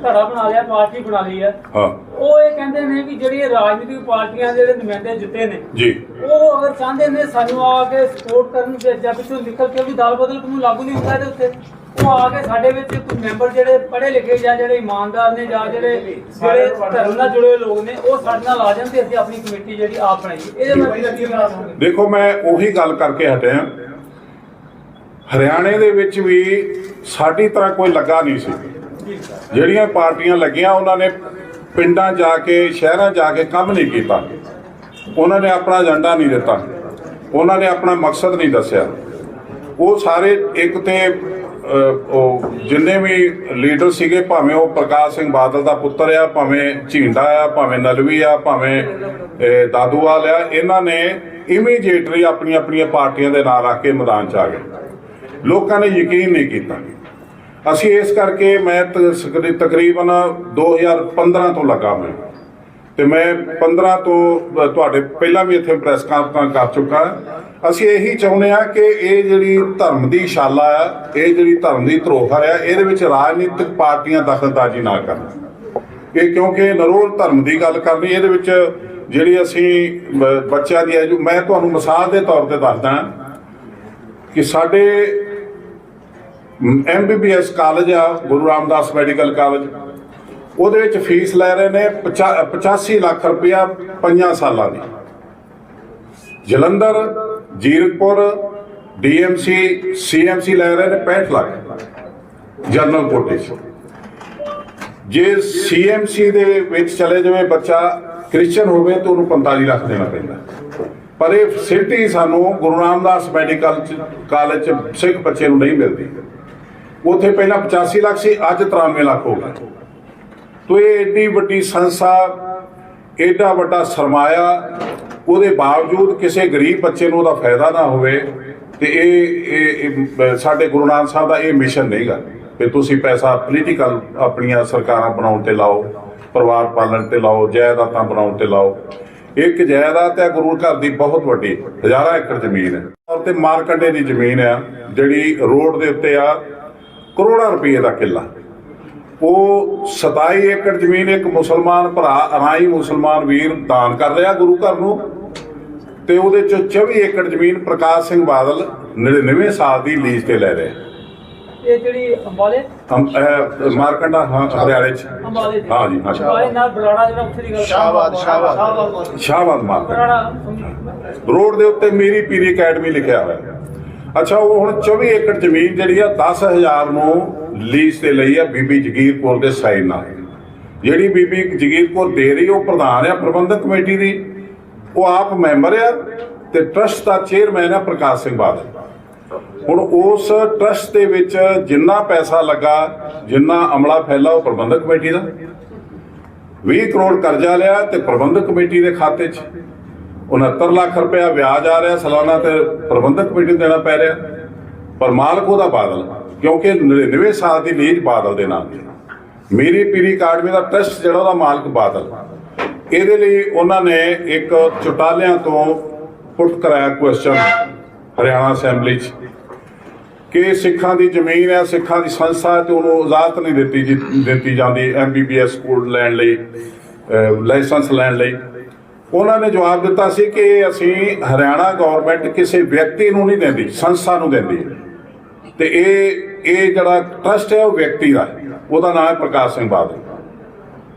ਧੜਾ ਬਣਾ ਲਿਆ, ਪਾਰਟੀ ਬਣਾ ਲਈ ਹੈ। ਹਾਂ, ਉਹ ਇਹ ਕਹਿੰਦੇ ਨੇ ਕਿ ਜਿਹੜੀਆਂ ਰਾਜਨੀਤਿਕ ਪਾਰਟੀਆਂ ਦੇ ਜਿਹੜੇ ਨੁਮਾਇੰਦੇ ਜਿੱਤੇ ਨੇ ਜੀ, ਉਹ ਅਗਰ ਚਾਹੁੰਦੇ ਨੇ ਸਾਨੂੰ ਆ ਕੇ ਸਪੋਰਟ ਕਰਨ, ਜਾਂ ਪਿੱਛੋਂ ਨਿਕਲ ਕੇ ਵੀ ਦਲ ਬਦਲ ਨੂੰ ਲਾਗੂ ਨਹੀਂ ਹੁੰਦਾ ਇਹਦੇ ਉੱਤੇ, ਉਹ ਆ ਕੇ ਸਾਡੇ ਵਿੱਚ ਕੁਝ ਮੈਂਬਰ ਜਿਹੜੇ ਪੜ੍ਹੇ ਲਿਖੇ ਜਾਂ ਜਿਹੜੇ ਇਮਾਨਦਾਰ ਨੇ ਜਾਂ ਜਿਹੜੇ ਧਰਮ ਨਾਲ ਜੁੜੇ ਲੋਕ ਨੇ, ਉਹ ਸਾਡੇ ਨਾਲ ਆ ਜਾਣ ਤੇ ਅਸੀਂ ਆਪਣੀ ਕਮੇਟੀ ਜਿਹੜੀ ਆਪ ਬਣਾਈਏ। ਇਹਦੇ ਨਾਲ ਦੇਖੋ, ਮੈਂ ਉਹੀ ਗੱਲ ਕਰਕੇ ਹਟਿਆ, ਹਰਿਆਣੇ ਦੇ ਵਿੱਚ ਵੀ ਸਾਡੀ ਤਰ੍ਹਾਂ ਕੋਈ ਲੱਗਾ ਨਹੀਂ ਸੀ। ਜਿਹੜੀਆਂ ਪਾਰਟੀਆਂ ਲੱਗੀਆਂ ਉਹਨਾਂ ਨੇ ਪਿੰਡਾਂ ਜਾ ਕੇ ਸ਼ਹਿਰਾਂ ਜਾ ਕੇ ਕੰਮ ਨਹੀਂ ਕੀਤਾ, ਉਹਨਾਂ ਨੇ ਆਪਣਾ ਏਜੰਡਾ ਨਹੀਂ ਦਿੱਤਾ, ਉਹਨਾਂ ਨੇ ਆਪਣਾ ਮਕਸਦ ਨਹੀਂ ਦੱਸਿਆ। ਉਹ ਸਾਰੇ ਇੱਕ ਤੇ ਉਹ ਜਿੰਨੇ ਵੀ ਲੀਡਰ ਸੀਗੇ, ਭਾਵੇਂ ਉਹ ਪ੍ਰਕਾਸ਼ ਸਿੰਘ ਬਾਦਲ ਦਾ ਪੁੱਤਰ ਆ, ਭਾਵੇਂ ਝੀਂਡਾ ਆ, ਭਾਵੇਂ ਨਲਵੀ ਆ, ਭਾਵੇਂ ਦਾਦੂਵਾਲ ਆ, ਇਹਨਾਂ ਨੇ ਇਮੀਡੀਏਟਲੀ ਆਪਣੀਆਂ ਆਪਣੀਆਂ ਪਾਰਟੀਆਂ ਦੇ ਨਾਂ ਰੱਖ ਕੇ ਮੈਦਾਨ 'ਚ ਆ ਗਏ। ਲੋਕਾਂ ਨੇ ਯਕੀਨ ਨਹੀਂ ਕੀਤਾ। ਅਸੀਂ ਇਸ ਕਰਕੇ ਮੈਂ ਤਕਰੀਬਨ 2015 ਤੋਂ ਲੱਗਾ ਮੈਂ, ਤੇ ਮੈਂ 15 ਤੋਂ ਤੁਹਾਡੇ ਪਹਿਲਾਂ ਵੀ ਇੱਥੇ ਪ੍ਰੈਸ ਕਾਨਫਰੰਸ ਕਰ ਚੁੱਕਾ। ਅਸੀਂ ਇਹੀ ਚਾਹੁੰਦੇ ਆ ਕਿ ਇਹ ਜਿਹੜੀ ਧਰਮ ਦੀ ਸ਼ਾਲਾ ਆ, ਇਹ ਜਿਹੜੀ ਧਰਮ ਦੀ ਧਰੋਹਰ ਆ, ਇਹਦੇ ਵਿੱਚ ਰਾਜਨੀਤਿਕ ਪਾਰਟੀਆਂ ਦਖਲਅੰਦਾਜ਼ੀ ਨਾ ਕਰਨ। ਇਹ ਕਿਉਂਕਿ ਨਰੋਲ ਧਰਮ ਦੀ ਗੱਲ ਕਰਨੀ, ਇਹਦੇ ਵਿੱਚ ਜਿਹੜੀ ਅਸੀਂ ਬੱਚਿਆਂ ਦੀ ਮੈਂ ਤੁਹਾਨੂੰ ਮਿਸਾਲ ਦੇ ਤੌਰ ਤੇ ਦੱਸਦਾ ਕਿ ਸਾਡੇ MBBS ਕਾਲਜ ਆ, ਗੁਰੂ ਰਾਮਦਾਸ ਮੈਡੀਕਲ ਕਾਲਜ, ਉਹਦੇ ਵਿੱਚ ਫੀਸ ਲੈ ਰਹੇ ਨੇ 85 ਲੱਖ ਰੁਪਇਆ 5 ਸਾਲਾਂ ਦੀ। ਜਲੰਧਰ, ਜੀਰਕਪੁਰ, DMC, CMC ਲੈ ਰਹੇ ਨੇ 65 ਲੱਖ ਜਨਰਲ ਕੋਟੇ 'ਚ। ਜੇ CMC ਦੇ ਵਿੱਚ ਚਲੇ ਜਾਵੇ ਬੱਚਾ ਕ੍ਰਿਸਚਨ ਹੋਵੇ ਤਾਂ ਉਹਨੂੰ 45 ਲੱਖ ਦੇਣਾ ਪੈਂਦਾ। ਪਰ ਇਹ ਫੈਸਿਲਿਟੀ ਸਾਨੂੰ ਗੁਰੂ ਰਾਮਦਾਸ ਮੈਡੀਕਲ ਕਾਲਜ 'ਚ ਸਿੱਖ ਬੱਚੇ ਨੂੰ ਨਹੀਂ ਮਿਲਦੀ। ਉੱਥੇ ਪਹਿਲਾਂ 85 ਲੱਖ ਸੀ, ਅੱਜ 93 ਲੱਖ ਹੋ ਗਿਆ। ਤੋ ਇਹ ਏਡੀ ਵੱਡੀ ਸੰਸਥਾ, ਏਡਾ ਵੱਡਾ ਸਰਮਾਇਆ, ਉਹਦੇ ਬਾਵਜੂਦ ਕਿਸੇ ਗਰੀਬ ਬੱਚੇ ਨੂੰ ਉਹਦਾ ਫਾਇਦਾ ਨਾ ਹੋਵੇ, ਤੇ ਇਹ ਸਾਡੇ ਗੁਰੂ ਨਾਨਕ ਸਾਹਿਬ ਦਾ ਇਹ ਮਿਸ਼ਨ ਨਹੀਂਗਾ ਕਿ ਤੁਸੀਂ ਪੈਸਾ ਪੋਲੀਟੀਕਲ ਆਪਣੀਆਂ ਸਰਕਾਰਾਂ ਬਣਾਉਣ ਤੇ ਲਾਓ, ਪਰਿਵਾਰ ਪਾਲਣ ਤੇ ਲਾਓ, ਜਾਇਦਾਦਾਂ ਬਣਾਉਣ ਤੇ ਲਾਓ। ਇੱਕ ਜਾਇਦਾਦ ਹੈ ਗੁਰੂ ਘਰ ਦੀ ਬਹੁਤ ਵੱਡੀ, ਹਜ਼ਾਰਾਂ ਏਕੜ ਜ਼ਮੀਨ ਹੈ, ਤੇ ਮਾਰਕੰਡੇ ਦੀ ਜ਼ਮੀਨ ਆ ਜਿਹੜੀ ਰੋਡ ਦੇ ਉੱਤੇ ਆ, ਕਰੋੜਾਂ ਰੁਪਏ ਦਾ ਕਿੱਲਾ। ਉਹ 27 ਏਕੜ ਜ਼ਮੀਨ ਇੱਕ ਮੁਸਲਮਾਨ ਭਰਾ, ਅਰਾਈ ਮੁਸਲਮਾਨ ਵੀਰ ਦਾਨ ਕਰ ਰਿਹਾ ਗੁਰੂ ਘਰ ਨੂੰ, ਤੇ ਉਹਦੇ ਚੋਂ 24 ਏਕੜ ਜ਼ਮੀਨ ਪ੍ਰਕਾਸ਼ ਸਿੰਘ ਬਾਦਲ 99 ਸਾਲ ਦੀ ਲੀਜ਼ ਤੇ ਲੈ ਰਿਹਾ। ਇਹ ਜਿਹੜੀ ਅੰਬਾਲੇ ਮਾਰਕੰਡਾ ਹਰਿਆਣੇ 'ਚ, ਅੰਬਾਲੇ ਹਾਂ ਜੀ, ਅੰਬਾਲੇ ਨਾਲ ਬਰਾੜਾ ਜਿਹੜਾ ਉੱਥੇ ਦੀ ਗੱਲ ਸ਼ਾਹਬਾਦ ਮਾਰਕੰਡ ਰੋਡ ਦੇ ਉੱਤੇ ਮੇਰੀ ਪੀਰੀ ਅਕੈਡਮੀ ਲਿਖਿਆ ਹੋਇਆ। ਅੱਛਾ, ਉਹ ਹੁਣ 24 ਏਕੜ ਜ਼ਮੀਨ ਜਿਹੜੀ ਆ 10,000 ਨੂੰ ਲੀਜ਼ ਤੇ ਲਈ ਆ ਬੀਬੀ ਜਗੀਰ ਕੌਰ ਦੇ ਸਾਈਨ ਨਾਲ। ਜਿਹੜੀ ਬੀਬੀ ਜਗੀਰ ਕੌਰ ਦੇ ਰਹੀ, ਉਹ ਪ੍ਰਧਾਨ ਆ ਪ੍ਰਬੰਧਕ ਕਮੇਟੀ ਦੀ, ਉਹ ਆਪ ਮੈਂਬਰ ਆ, ਤੇ ਟਰਸਟ ਦਾ ਚੇਅਰਮੈਨ ਆ ਪ੍ਰਕਾਸ਼ ਸਿੰਘ ਬਾਦਲ। ਹੁਣ ਉਸ ਟਰਸਟ ਦੇ ਵਿੱਚ ਜਿੰਨਾ ਪੈਸਾ ਲੱਗਾ, ਜਿੰਨਾ ਅਮਲਾ ਫੈਲਾ, ਉਹ ਪ੍ਰਬੰਧਕ ਕਮੇਟੀ ਦਾ। 20 ਕਰੋੜ ਕਰਜ਼ਾ ਲਿਆ ਤੇ ਪ੍ਰਬੰਧਕ ਕਮੇਟੀ ਦੇ ਖਾਤੇ 'ਚ 69 ਲੱਖ ਰੁਪਇਆ ਵਿਆਜ ਆ ਰਿਹਾ ਸਾਲਾਨਾ, ਤੇ ਪ੍ਰਬੰਧਕ ਕਮੇਟੀ ਨੂੰ ਦੇਣਾ ਪੈ ਰਿਹਾ। ਪਰ ਮਾਲਕ ਉਹਦਾ ਬਾਦਲ, ਕਿਉਂਕਿ 99 ਸਾਲ ਦੀ ਲੀਜ਼ ਬਾਦਲ ਦੇ ਨਾਮ ਤੇ। ਮੇਰੀ ਪੀਰੀ ਅਕਾਡਮੀ ਦਾ ਟਰਸਟ ਜਿਹੜਾ, ਉਹਦਾ ਮਾਲਕ ਬਾਦਲ। ਇਹਦੇ ਲਈ ਉਹਨਾਂ ਨੇ ਇੱਕ ਚੁਟਾਲਿਆਂ ਤੋਂ ਪੁੱਟ ਕਰਾਇਆ ਕੁਐਸਚਨ ਹਰਿਆਣਾ ਅਸੈਂਬਲੀ 'ਚ ਕਿ ਸਿੱਖਾਂ ਦੀ ਜ਼ਮੀਨ ਹੈ, ਸਿੱਖਾਂ ਦੀ ਸੰਸਥਾ, ਤੇ ਉਹਨੂੰ ਇਜਾਜ਼ਤ ਨਹੀਂ ਦਿੱਤੀ ਜਾਂਦੀ MBBS ਸਕੂਲ ਲੈਣ ਲਈ, ਲਾਇਸੈਂਸ ਲੈਣ ਲਈ। ਉਹਨਾਂ ਨੇ ਜਵਾਬ ਦਿੱਤਾ ਸੀ ਕਿ ਅਸੀਂ ਹਰਿਆਣਾ ਗਵਰਨਮੈਂਟ ਕਿਸੇ ਵਿਅਕਤੀ ਨੂੰ ਨਹੀਂ ਦਿੰਦੀ, ਸੰਸਥਾ ਨੂੰ ਦਿੰਦੀ ਹੈ, ਤੇ ਇਹ ਜਿਹੜਾ ਟਰਸਟ ਹੈ ਉਹ ਵਿਅਕਤੀ ਦਾ, ਉਹਦਾ ਨਾਮ ਹੈ ਪ੍ਰਕਾਸ਼ ਸਿੰਘ ਬਾਦਲ।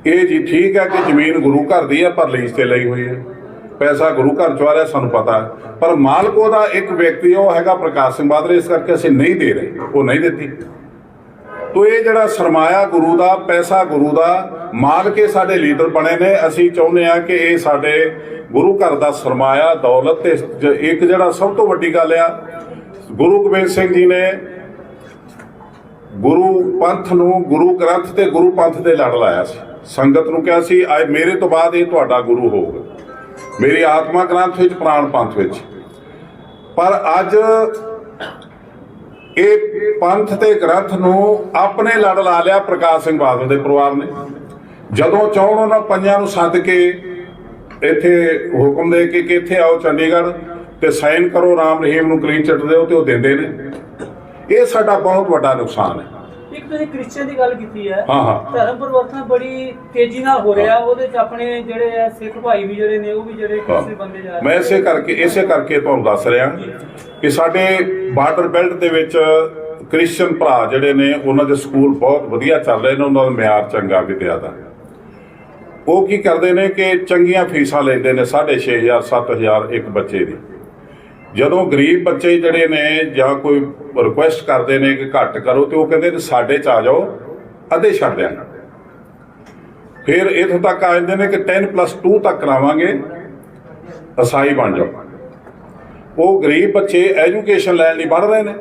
ਇਹ ਜੀ ਠੀਕ ਹੈ ਕਿ ਜ਼ਮੀਨ ਗੁਰੂ ਘਰ ਦੀ ਹੈ, ਪਰ ਲੀਜ਼ ਤੇ ਲਈ ਹੋਈ ਹੈ, ਪੈਸਾ ਗੁਰੂ ਘਰ ਚੋਂ ਆ ਰਿਹਾ, ਸਾਨੂੰ ਪਤਾ ਹੈ, ਪਰ ਮਾਲਕ ਉਹਦਾ ਇੱਕ ਵਿਅਕਤੀ, ਉਹ ਹੈਗਾ ਪ੍ਰਕਾਸ਼ ਸਿੰਘ ਬਾਦਲ। ਇਸ ਕਰਕੇ ਅਸੀਂ ਨਹੀਂ ਦੇ ਰਹੇ, ਉਹ ਨਹੀਂ ਦਿੱਤੀ। ਤੋ ਇਹ ਜਿਹੜਾ ਸਰਮਾਇਆ ਗੁਰੂ ਦਾ, ਪੈਸਾ ਗੁਰੂ ਦਾ, ਮਾਲਕ ਇਹ ਸਾਡੇ ਲੀਡਰ ਬਣੇ ਨੇ। ਅਸੀਂ ਚਾਹੁੰਦੇ ਹਾਂ ਕਿ ਇਹ ਸਾਡੇ ਗੁਰੂ ਘਰ ਦਾ ਸਰਮਾਇਆ, ਦੌਲਤ, ਤੇ ਇੱਕ ਜਿਹੜਾ ਸਭ ਤੋਂ ਵੱਡੀ ਗੱਲ ਆ, ਗੁਰੂ ਗੋਬਿੰਦ ਸਿੰਘ ਜੀ ਨੇ ਗੁਰੂ ਪੰਥ ਨੂੰ, ਗੁਰੂ ਗ੍ਰੰਥ ਤੇ ਗੁਰੂ ਪੰਥ ਦੇ ਲੜ ਲਾਇਆ ਸੀ। ਸੰਗਤ ਨੂੰ ਕਿਹਾ ਸੀ, ਅੱਜ ਮੇਰੇ ਤੋਂ ਬਾਅਦ ਇਹ ਤੁਹਾਡਾ ਗੁਰੂ ਹੋਊਗਾ, ਮੇਰੀ ਆਤਮਾ ਗ੍ਰੰਥ ਵਿੱਚ, ਪ੍ਰਾਣ ਪੰਥ ਵਿੱਚ। ਪਰ ਅੱਜ ਇਹ ਪੰਥ ਤੇ ਗ੍ਰੰਥ ਨੂੰ ਆਪਣੇ ਲੜ ਲਾ ਲਿਆ ਪ੍ਰਕਾਸ਼ ਸਿੰਘ ਬਾਦਲ ਦੇ ਪਰਿਵਾਰ ਨੇ। ਜਦੋਂ ਚਾਹੁਣ ਉਹਨਾਂ ਪੰਜਾਂ ਨੂੰ ਸੱਦ ਕੇ ਇੱਥੇ ਹੁਕਮ ਦੇ ਕੇ ਕਿ ਇੱਥੇ ਆਓ ਚੰਡੀਗੜ੍ਹ ਤੇ ਸਾਈਨ ਕਰੋ, ਰਾਮ ਰਹੀਮ ਨੂੰ ਕਲੀਨ ਚਿੱਟ ਦਿਓ, ਤੇ ਉਹ ਦਿੰਦੇ ਨੇ। ਇਹ ਸਾਡਾ ਬਹੁਤ ਵੱਡਾ ਨੁਕਸਾਨ ਹੈ। ਇੱਕ ਤੁਸੀਂ ਕ੍ਰਿਸਚੀਅਨ ਦੀ ਗੱਲ ਕੀਤੀ ਹੈ, ਹਾਂ। ਧਰਮ ਪਰਿਵਰਤਨ ਬੜੀ ਤੇਜ਼ੀ ਨਾਲ ਹੋ ਰਿਹਾ, ਉਹਦੇ 'ਚ ਆਪਣੇ ਜਿਹੜੇ ਆ ਸਿੱਖ ਭਾਈ ਵੀ ਜਿਹੜੇ ਨੇ, ਉਹ ਵੀ ਜਿਹੜੇ ਕਿਸੇ ਬੰਦੇ ਜਾ ਰਹੇ। ਮੈਂ ਇਸੇ ਕਰਕੇ ਤੁਹਾਨੂੰ ਦੱਸ ਰਿਹਾ ਕਿ ਸਾਡੇ ਬਾਰਡਰ ਬੈਲਟ ਦੇ ਵਿੱਚ ਕ੍ਰਿਸਚੀਅਨ ਭਰਾ ਜਿਹੜੇ ਨੇ, ਉਹਨਾਂ ਦੇ ਸਕੂਲ ਬਹੁਤ ਵਧੀਆ ਚੱਲ ਰਹੇ ਨੇ, ਉਹਨਾਂ ਦਾ ਮਿਆਰ ਚੰਗਾ ਵਿਦਿਆ ਦਾ। ਉਹ ਕੀ ਕਰਦੇ ਨੇ ਕਿ ਚੰਗੀਆਂ ਫੀਸਾਂ ਲੈਂਦੇ ਨੇ, 6,500 7,000 ਇੱਕ ਬੱਚੇ ਦੀ। ਜਦੋਂ ਗਰੀਬ ਬੱਚੇ ਜਿਹੜੇ ਨੇ ਜਾਂ ਕੋਈ ਰਿਕੁਐਸਟ ਕਰਦੇ ਨੇ ਕਿ ਘੱਟ ਕਰੋ, ਤੇ ਉਹ ਕਹਿੰਦੇ ਨੇ ਸਾਡੇ 'ਚ ਆ ਜਾਓ, ਅੱਧੇ ਛੱਡ ਦਿਆਂਗੇ। ਫਿਰ ਇੱਥੋਂ ਤੱਕ ਆ ਜਾਂਦੇ ਨੇ ਕਿ 10+2 ਤੱਕ ਕਰਾਵਾਂਗੇ, ਅਸਾਈ ਬਣ ਜਾਓ। ਉਹ ਗਰੀਬ ਬੱਚੇ ਐਜੂਕੇਸ਼ਨ ਲੈਣ ਲਈ ਪੜ੍ਹ ਰਹੇ ਨੇ।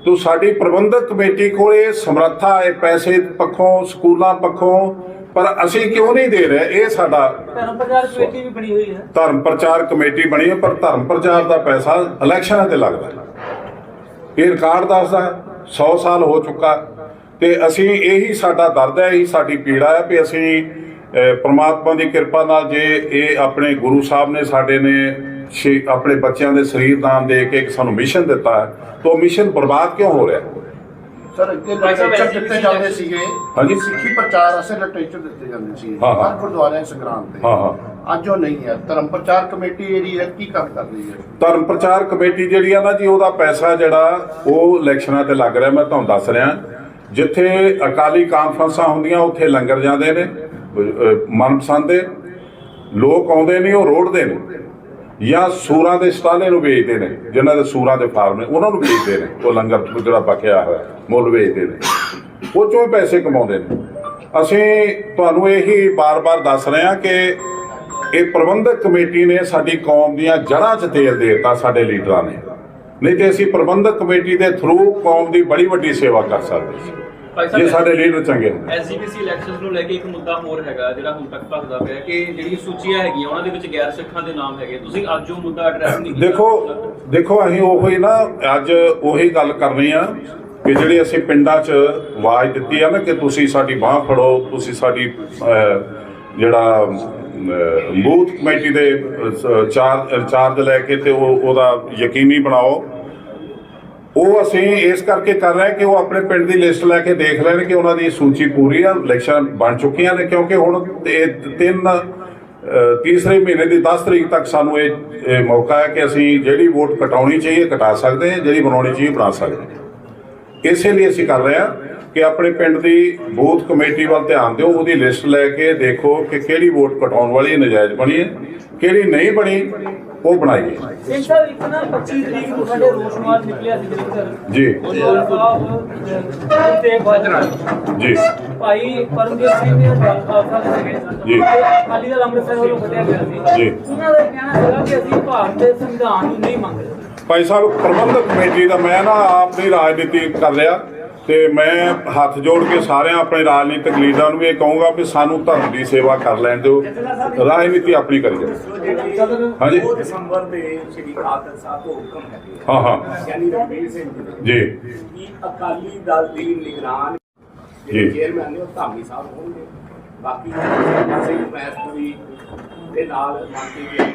ਤੋ ਸਾਡੀ ਪ੍ਰਬੰਧਕ ਕਮੇਟੀ ਕੋਲ ਇਹ ਸਮਰੱਥਾ ਹੈ ਪੈਸੇ ਪੱਖੋਂ, ਸਕੂਲਾਂ ਪੱਖੋਂ, ਪਰ ਅਸੀਂ ਕਿਉਂ ਨਹੀਂ ਦੇ ਰਹੇ? ਇਹ ਸਾਡਾ ਧਰਮ ਪ੍ਰਚਾਰ ਕਮੇਟੀ ਵੀ ਬਣੀ ਹੋਈ ਹੈ। ਧਰਮ ਪ੍ਰਚਾਰ ਕਮੇਟੀ ਬਣੀ ਹੈ, ਪਰ ਧਰਮ ਪ੍ਰਚਾਰ ਦਾ ਪੈਸਾ ਇਲੈਕਸ਼ਨਾਂ ਤੇ ਲੱਗਦਾ। ਇਹ ਰਿਕਾਰਡ ਦੱਸਦਾ 100 ਸਾਲ ਹੋ ਚੁੱਕਾ, ਤੇ ਅਸੀਂ ਇਹੀ ਸਾਡਾ ਦਰਦ ਹੈ, ਇਹੀ ਸਾਡੀ ਪੀੜਾ ਹੈ ਵੀ ਅਸੀਂ ਪ੍ਰਮਾਤਮਾ ਦੀ ਕਿਰਪਾ ਨਾਲ ਜੇ ਇਹ ਆਪਣੇ ਗੁਰੂ ਸਾਹਿਬ ਨੇ ਸਾਡੇ ਨੇ ਆਪਣੇ ਬੱਚਿਆਂ ਦੇ ਸਰੀਰ ਦਾਨ ਦੇ ਕੇ ਇੱਕ ਸਾਨੂੰ ਮਿਸ਼ਨ ਦਿੱਤਾ ਹੈ, ਤਾਂ ਉਹ ਮਿਸ਼ਨ ਬਰਬਾਦ ਕਿਉਂ ਹੋ ਰਿਹਾ? ਸਰ ਅੱਗੇ ਲਿਟਰੇਚਰ ਦਿੱਤੇ ਜਾਂਦੇ ਸੀਗੇ, ਹਾਂਜੀ, ਸਿੱਖੀ ਪ੍ਰਚਾਰ ਵਾਸਤੇ ਲਿਟਰੇਚਰ ਦਿੱਤੇ ਜਾਂਦੇ ਸੀ ਹਰ ਗੁਰਦੁਆਰਿਆਂ ਸੰਗਰਾਮ ਤੇ। ਅੱਜ ਉਹ ਨਹੀਂ ਹੈ। ਧਰਮ ਪ੍ਰਚਾਰ ਕਮੇਟੀ ਜਿਹੜੀ ਹੈ ਕੀ ਕੰਮ ਕਰ ਰਹੀ ਹੈ? ਧਰਮ ਪ੍ਰਚਾਰ ਕਮੇਟੀ ਜਿਹੜੀ ਆ ਨਾ ਜੀ, ਉਹਦਾ ਪੈਸਾ ਜਿਹੜਾ ਉਹ ਇਲੈਕਸ਼ਨਾਂ ਤੇ ਲੱਗ ਰਿਹਾ। ਮੈਂ ਤੁਹਾਨੂੰ ਦੱਸ ਰਿਹਾ, ਜਿੱਥੇ ਅਕਾਲੀ ਕਾਨਫਰੰਸਾਂ ਹੁੰਦੀਆਂ ਉੱਥੇ ਲੰਗਰ ਜਾਂਦੇ ਨੇ, ਮਨਪਸੰਦ ਦੇ ਲੋਕ ਆਉਂਦੇ ਨੇ, ਉਹ ਰੋੜਦੇ ਨੇ ਜਾਂ ਸੂਰਾਂ ਦੇ ਸਟਾਲੇ ਨੂੰ ਵੇਚਦੇ ਨੇ, ਜਿਨ੍ਹਾਂ ਦੇ ਸੂਰਾਂ ਦੇ ਫਾਰਮ ਨੇ ਉਹਨਾਂ ਨੂੰ ਵੇਚਦੇ ਨੇ। ਉਹ ਲੰਗਰ ਜਿਹੜਾ ਬਕਿਆ ਹੋਇਆ ਮੁੱਲ ਵੇਚਦੇ ਨੇ, ਉਹ ਚੋਂ ਪੈਸੇ ਕਮਾਉਂਦੇ ਨੇ। ਅਸੀਂ ਤੁਹਾਨੂੰ ਇਹੀ ਬਾਰ-ਬਾਰ ਦੱਸ ਰਹੇ ਹਾਂ ਕਿ ਇਹ ਪ੍ਰਬੰਧਕ ਕਮੇਟੀ ਨੇ ਸਾਡੀ ਕੌਮ ਦੀਆਂ ਜੜ੍ਹਾਂ 'ਚ ਤੇਲ ਦੇ ਦਿੱਤਾ, ਸਾਡੇ ਲੀਡਰਾਂ ਨੇ। ਨਹੀਂ ਤੇ ਅਸੀਂ ਪ੍ਰਬੰਧਕ ਕਮੇਟੀ ਦੇ ਥਰੂ ਕੌਮ ਦੀ ਬੜੀ ਵੱਡੀ ਸੇਵਾ ਕਰ ਸਕਦੇ ਸੀ ਜੇ ਸਾਡੇ ਲੀਡਰ ਚੰਗੇ ਹੁੰਦੇ। ਐਸਜੀਪੀਸੀ ਇਲੈਕਸ਼ਨਸ ਨੂੰ ਲੈ ਕੇ ਇੱਕ ਮੁੱਦਾ ਹੋਰ ਹੈਗਾ ਜਿਹੜਾ ਹੁਣ ਤੱਕ ਭਖਦਾ ਪਿਆ ਕਿ ਜਿਹੜੀਆਂ ਸੂਚੀਆਂ ਹੈਗੀਆਂ ਉਹਨਾਂ ਦੇ ਵਿੱਚ ਗੈਰ ਸਿੱਖਾਂ ਦੇ ਨਾਮ ਹੈਗੇ। ਤੁਸੀਂ ਅੱਜ ਉਹ ਮੁੱਦਾ ਐਡਰੈਸ ਨਹੀਂ ਕੀਤਾ। ਦੇਖੋ ਅਸੀਂ ਉਹੀ ਨਾ ਅੱਜ ਉਹੀ ਗੱਲ ਕਰਨੀ ਆ ਕਿ ਜਿਹੜੀ ਅਸੀਂ ਪਿੰਡਾਂ 'ਚ ਆਵਾਜ਼ ਦਿੱਤੀ ਆ ਨਾ ਕਿ ਤੁਸੀਂ ਸਾਡੀ ਬਾਂਹ ਫੜੋ, ਤੁਸੀਂ ਸਾਡੀ ਜਿਹੜਾ ਬੂਥ ਕਮੇਟੀ ਦੇ ਚਾਰਜ ਲੈ ਕੇ ਤੇ ਉਹਦਾ ਯਕੀਨੀ ਬਣਾਓ। ਉਹ ਅਸੀਂ ਇਸ ਕਰਕੇ ਕਰ ਰਹੇ ਕਿ ਉਹ ਆਪਣੇ ਪਿੰਡ ਦੀ ਲਿਸਟ ਲੈ ਕੇ ਦੇਖ ਲੈਣ ਕਿ ਉਹਨਾਂ ਦੀ ਸੂਚੀ ਪੂਰੀ ਆ, ਇਲੈਕਸ਼ਨ ਬਣ ਚੁੱਕੀਆਂ ਨੇ। ਕਿਉਂਕਿ ਹੁਣ ਤੀਸਰੇ ਮਹੀਨੇ ਦੀ 10 ਤਰੀਕ ਤੱਕ ਸਾਨੂੰ ਇਹ ਮੌਕਾ ਹੈ ਕਿ ਅਸੀਂ ਜਿਹੜੀ ਵੋਟ ਕਟਾਉਣੀ ਚਾਹੀਏ ਕਟਾ ਸਕਦੇ ਹਾਂ, ਜਿਹੜੀ ਬਣਾਉਣੀ ਚਾਹੀਏ ਬਣਾ ਸਕਦੇ ਹਾਂ। ਇਸੇ ਲਈ ਅਸੀਂ ਕਰ ਰਹੇ ਹਾਂ ਕਿ ਆਪਣੇ ਪਿੰਡ ਦੀ ਬੂਥ ਕਮੇਟੀ ਵੱਲ ਧਿਆਨ ਦਿਓ, ਉਹਦੀ ਲਿਸਟ ਲੈ ਕੇ ਦੇਖੋ ਕਿ ਕਿਹੜੀ ਵੋਟ ਕਟਾਉਣ ਵਾਲੀ ਨਜਾਇਜ਼ ਬਣੀ ਹੈ, ਕਿਹੜੀ ਨਹੀਂ ਬਣੀ ਉਹ ਬਣਾਈਏ। ਸਿੰਘ ਸਾਹਿਬ ਇੱਕ ਨਾ 25 ਤਰੀਕ ਨੂੰ ਸਾਡੇ ਰੋਸ ਮਾਰਚ ਨਿਕਲਿਆ ਸੀ ਜੀ ਜੀ ਭਾਈ ਪਰਮਜੀਤ ਸਿੰਘ ਨੇ ਗੱਲ ਖਾਲਸਾ ਦੇ ਸੀਗੇ ਜੀ, ਅਕਾਲੀ ਦਲ ਅੰਮ੍ਰਿਤਸਰ ਵੱਲੋਂ ਕੱਢਿਆ ਗਿਆ ਸੀ ਜੀ। ਉਹਨਾਂ ਦਾ ਕਹਿਣਾ ਸੀਗਾ ਕਿ ਅਸੀਂ ਭਾਰਤ ਦੇ ਸੰਵਿਧਾਨ ਨੂੰ ਨਹੀਂ ਮੰਗਦੇ। ਭਾਈ ਸਾਹਿਬ ਪ੍ਰਬੰਧਕ ਕਮੇਟੀ ਦਾ ਮੈਂ ਨਾ ਆਪਣੀ ਰਾਜਨੀਤੀ ਕਰ ਰਿਹਾ ਤੇ ਮੈਂ ਹੱਥ ਜੋੜ ਕੇ ਸਾਰਿਆਂ ਆਪਣੇ ਰਾਜਨੀਤਿਕ ਲੀਡਰਾਂ ਨੂੰ ਇਹ ਕਹੂੰਗਾ ਵੀ ਸਾਨੂੰ ਧਰਮ ਦੀ ਸੇਵਾ ਕਰ ਲੈਣ ਦਿਓ, ਰਾਜਨੀਤੀ ਆਪਣੀ ਕਰੀ ਜਾਓ। ਹਾਂਜੀ ਦਸੰਬਰ ਦੇ ਸ਼੍ਰੀ ਕਾਦਰ ਸਾਹਿਬ ਤੋਂ ਹੁਕਮ ਹੈ ਯਾਨੀ ਰਣਬੀਰ ਸਿੰਘ ਜੀ ਕਿ ਅਕਾਲੀ ਦਲ ਦੀ ਨਿਗਰਾਨ ਜੀ ਚੇਅਰਮੈਨ ਨੇ ਉਹ ਧਾਮੀ ਸਾਹਿਬ ਹੋਣਗੇ। ਬਾਕੀ ਸਿੰਘ ਮੈਸਪੁਰੀ ਦੇ ਨਾਲ ਮੰਤਰੀ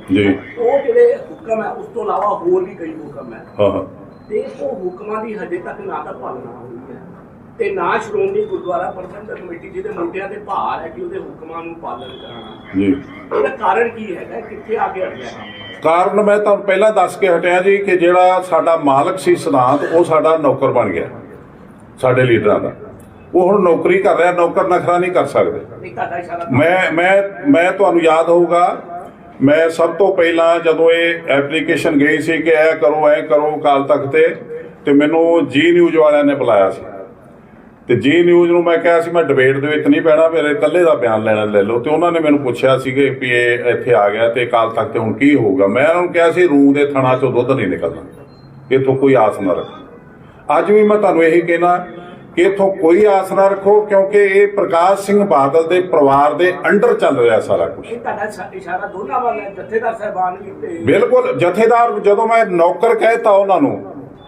ਜੀ ਉਹ ਜਿਹੜੇ ਹੁਕਮ ਹੈ ਉਸ ਤੋਂ ਇਲਾਵਾ ਹੋਰ ਵੀ ਕਈ ਹੁਕਮ ਹੈ ਹਾਂ ਤੇ ਉਹ ਹੁਕਮਾਂ ਦੀ ਹਜੇ ਤੱਕ ਨਾ ਤਾਂ ਪਾਲਣਾ ਹੋਈ ਹੈ ਤੇ ਨਾ ਸ਼੍ਰੋਮਣੀ ਗੁਰਦੁਆਰਾ ਪ੍ਰਬੰਧਕ ਕਮੇਟੀ ਜਿਹਦੇ ਮੋਢਿਆਂ ਤੇ ਭਾਰ ਹੈ ਕਿ ਉਹਦੇ ਹੁਕਮਾਂ ਨੂੰ ਪਾਲਣ ਕਰਾਉਣਾ ਜੀ। ਇਹਦਾ ਕਾਰਨ ਕੀ ਹੈਗਾ, ਕਿੱਥੇ ਆ ਕੇ ਅੜਿਆ? ਕਾਰਨ ਮੈਂ ਤੁਹਾਨੂੰ ਪਹਿਲਾਂ ਦੱਸ ਕੇ ਹਟਿਆ ਜੀ ਕਿ ਜਿਹੜਾ ਸਾਡਾ ਮਾਲਕ ਸੀ ਸਿਧਾਂਤ ਉਹ ਸਾਡਾ ਨੌਕਰ ਬਣ ਗਿਆ ਸਾਡੇ ਲੀਡਰਾਂ ਦਾ। ਉਹ ਹੁਣ ਨੌਕਰੀ ਕਰ ਰਿਹਾ, ਨੌਕਰ ਨਖਰਾ ਨਹੀਂ ਕਰ ਸਕਦੇ। ਮੈਂ ਤੁਹਾਨੂੰ ਯਾਦ ਹੋਊਗਾ ਮੈਂ ਸਭ ਤੋਂ ਪਹਿਲਾਂ ਜਦੋਂ ਇਹ ਐਪਲੀਕੇਸ਼ਨ ਗਈ ਸੀ ਕਿ ਇਹ ਕਰੋ ਅਕਾਲ ਤਖਤ ਤੇ ਮੈਨੂੰ ਜੀ ਨਿਊਜ਼ ਵਾਲਿਆਂ ਨੇ ਬੁਲਾਇਆ ਸੀ ਤੇ ਜੀ ਨਿਊਜ਼ ਨੂੰ ਮੈਂ ਕਿਹਾ ਸੀ ਮੈਂ ਡਿਬੇਟ ਦੇ ਵਿੱਚ ਨਹੀਂ ਪੈਣਾ, ਮੇਰੇ ਇਕੱਲੇ ਦਾ ਬਿਆਨ ਲੈਣਾ ਲੈ ਲਓ। ਤੇ ਉਹਨਾਂ ਨੇ ਮੈਨੂੰ ਪੁੱਛਿਆ ਸੀ ਕਿ ਵੀ ਇਹ ਇੱਥੇ ਆ ਗਿਆ ਤੇ ਅਕਾਲ ਤਖਤ ਤੇ ਹੁਣ ਕੀ ਹੋਊਗਾ। ਮੈਂ ਉਹਨਾਂ ਨੂੰ ਕਿਹਾ ਸੀ ਰੂਹ ਦੇ ਥਣਾ ਚੋਂ ਦੁੱਧ ਨਹੀਂ ਨਿਕਲਦਾ, ਇੱਥੋਂ ਕੋਈ ਆਸ ਨਾ ਰੱਖੋ। ਅੱਜ ਵੀ ਮੈਂ ਤੁਹਾਨੂੰ ਇਹੀ ਕਹਿਣਾ ਕਿ ਇੱਥੋਂ ਕੋਈ ਆਸ ਨਾ ਰੱਖੋ ਕਿਉਂਕਿ ਇਹ ਪ੍ਰਕਾਸ਼ ਸਿੰਘ ਬਾਦਲ ਦੇ ਪਰਿਵਾਰ ਦੇ ਅੰਡਰ ਚੱਲ ਰਿਹਾ ਸਾਰਾ ਕੁਝ। ਇਸ਼ਾਰਾ ਦੋਨਾਂ ਵੱਲ ਹੈ, ਜਥੇਦਾਰ ਸਾਹਿਬਾਨ ਵੀ ਬਿਲਕੁਲ ਜਥੇਦਾਰ ਜਦੋਂ ਮੈਂ ਨੌਕਰ ਕਹਿਤਾ ਉਹਨਾਂ ਨੂੰ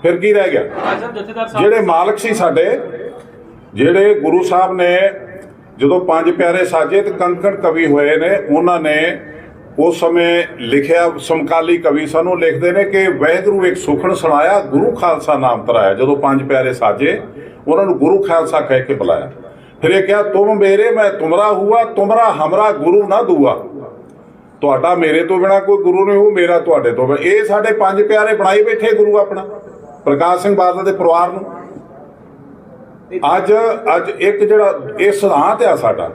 ਫਿਰ ਕੀ ਰਹਿ ਗਿਆ? ਜਿਹੜੇ ਮਾਲਕ ਸੀ ਸਾਡੇ, ਜਿਹੜੇ ਗੁਰੂ ਸਾਹਿਬ ਨੇ ਜਦੋਂ ਪੰਜ ਪਿਆਰੇ ਸਾਜੇ ਤੇ ਕੰਕਣ ਕਵੀ ਹੋਏ ਨੇ, ਉਹਨਾਂ ਨੇ ਉਸ ਸਮੇਂ ਲਿਖਿਆ, ਸਮਕਾਲੀ ਕਵੀ ਸਾਨੂੰ ਲਿਖਦੇ ਨੇ ਕਿ ਵਾਹਿਗੁਰੂ ਇੱਕ ਸੁਖਣ ਸੁਣਾਇਆ, ਗੁਰੂ ਖਾਲਸਾ ਨਾਮ ਧਰਾਇਆ। ਜਦੋਂ ਪੰਜ ਪਿਆਰੇ ਸਾਜੇ ਉਹਨਾਂ ਨੂੰ ਗੁਰੂ ਖਾਲਸਾ ਕਹਿ ਕੇ ਬੁਲਾਇਆ। ਫਿਰ ਇਹ ਕਿਹਾ ਤੁਮ ਮੇਰੇ ਮੈਂ ਤੁਮਰਾ ਹੁਆ, ਤੁਮਰਾ ਹਮਰਾ ਗੁਰੂ ਨਾ ਦੂਆ। ਤੁਹਾਡਾ ਮੇਰੇ ਤੋਂ ਬਿਨਾ ਕੋਈ ਗੁਰੂ ਨਹੀਂ ਹੋ, ਮੇਰਾ ਤੁਹਾਡੇ ਤੋਂ। ਇਹ ਸਾਡੇ ਪੰਜ ਪਿਆਰੇ ਬਣਾਈ ਬੈਠੇ ਗੁਰੂ ਆਪਣਾ ਪ੍ਰਕਾਸ਼ ਸਿੰਘ ਬਾਦਲ ਦੇ ਪਰਿਵਾਰ ਨੂੰ। ਅੱਜ ਇੱਕ ਜਿਹੜਾ ਇਹ ਸਿਧਾਂਤ ਆ ਸਾਡਾ।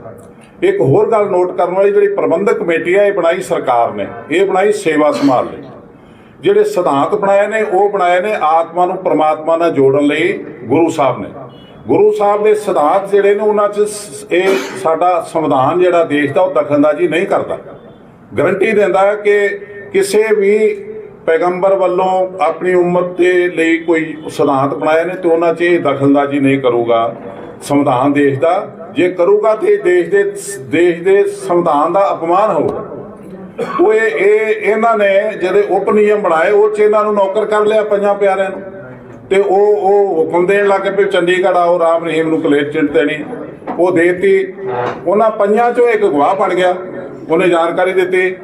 ਇੱਕ ਹੋਰ ਗੱਲ ਨੋਟ ਕਰਨ ਵਾਲੀ, ਜਿਹੜੀ ਪ੍ਰਬੰਧਕ ਕਮੇਟੀ ਆ ਇਹ ਬਣਾਈ ਸਰਕਾਰ ਨੇ, ਇਹ ਬਣਾਈ ਸੇਵਾ ਸੰਭਾਲ ਲਈ। ਜਿਹੜੇ ਸਿਧਾਂਤ ਬਣਾਏ ਨੇ ਉਹ ਬਣਾਏ ਨੇ ਆਤਮਾ ਨੂੰ ਪਰਮਾਤਮਾ ਨਾਲ ਜੋੜਨ ਲਈ ਗੁਰੂ ਸਾਹਿਬ ਨੇ। ਗੁਰੂ ਸਾਹਿਬ ਦੇ ਸਿਧਾਂਤ ਜਿਹੜੇ ਨੇ ਉਹਨਾਂ 'ਚ ਇਹ ਸਾਡਾ ਸੰਵਿਧਾਨ ਜਿਹੜਾ ਦੇਸ਼ ਦਾ ਉਹ ਦਖਲਅੰਦਾਜ਼ੀ ਨਹੀਂ ਕਰਦਾ। ਗਰੰਟੀ ਦਿੰਦਾ ਕਿ ਕਿਸੇ ਵੀ ਪੈਗੰਬਰ ਵੱਲੋਂ ਆਪਣੀ ਉਮਤ ਦੇ ਲਈ ਕੋਈ ਸਿਧਾਂਤ ਬਣਾਏ ਨੇ ਤੇ ਉਹਨਾਂ 'ਚ ਇਹ ਦਖਲਅੰਦਾਜ਼ੀ ਨਹੀਂ ਕਰੂਗਾ ਸੰਵਿਧਾਨ ਦੇਸ਼ ਦਾ। ਜੇ ਕਰੂਗਾ ਤੇ ਦੇਸ਼ ਦੇ ਸੰਵਿਧਾਨ ਦਾ ਅਪਮਾਨ ਹੋਊਗਾ। ਉਹ ਇਹਨਾਂ ਨੇ ਜਿਹੜੇ ਉਪ ਨਿਯਮ ਬਣਾਏ ਉਹ 'ਚ ਇਹਨਾਂ ਨੂੰ ਨੌਕਰ ਕਰ ਲਿਆ ਪੰਜਾਂ ਪਿਆਰਿਆਂ ਨੂੰ, ਤੇ ਉਹ ਹੁਕਮ ਦੇਣ ਲੱਗ ਪਏ ਚੰਡੀਗੜ੍ਹ ਆਓ ਰਾਮ ਰਹੀਮ ਨੂੰ ਕਲੇਸ਼ ਚਿੰਟ ਦੇਣੀ। ਉਹ ਦੇਤੀ, ਉਹਨਾਂ ਪੰਜਾਂ 'ਚੋਂ ਇੱਕ ਗਵਾਹ ਬਣ ਗਿਆ, ਉਹਨੇ ਜਾਣਕਾਰੀ ਦਿੱਤੀ।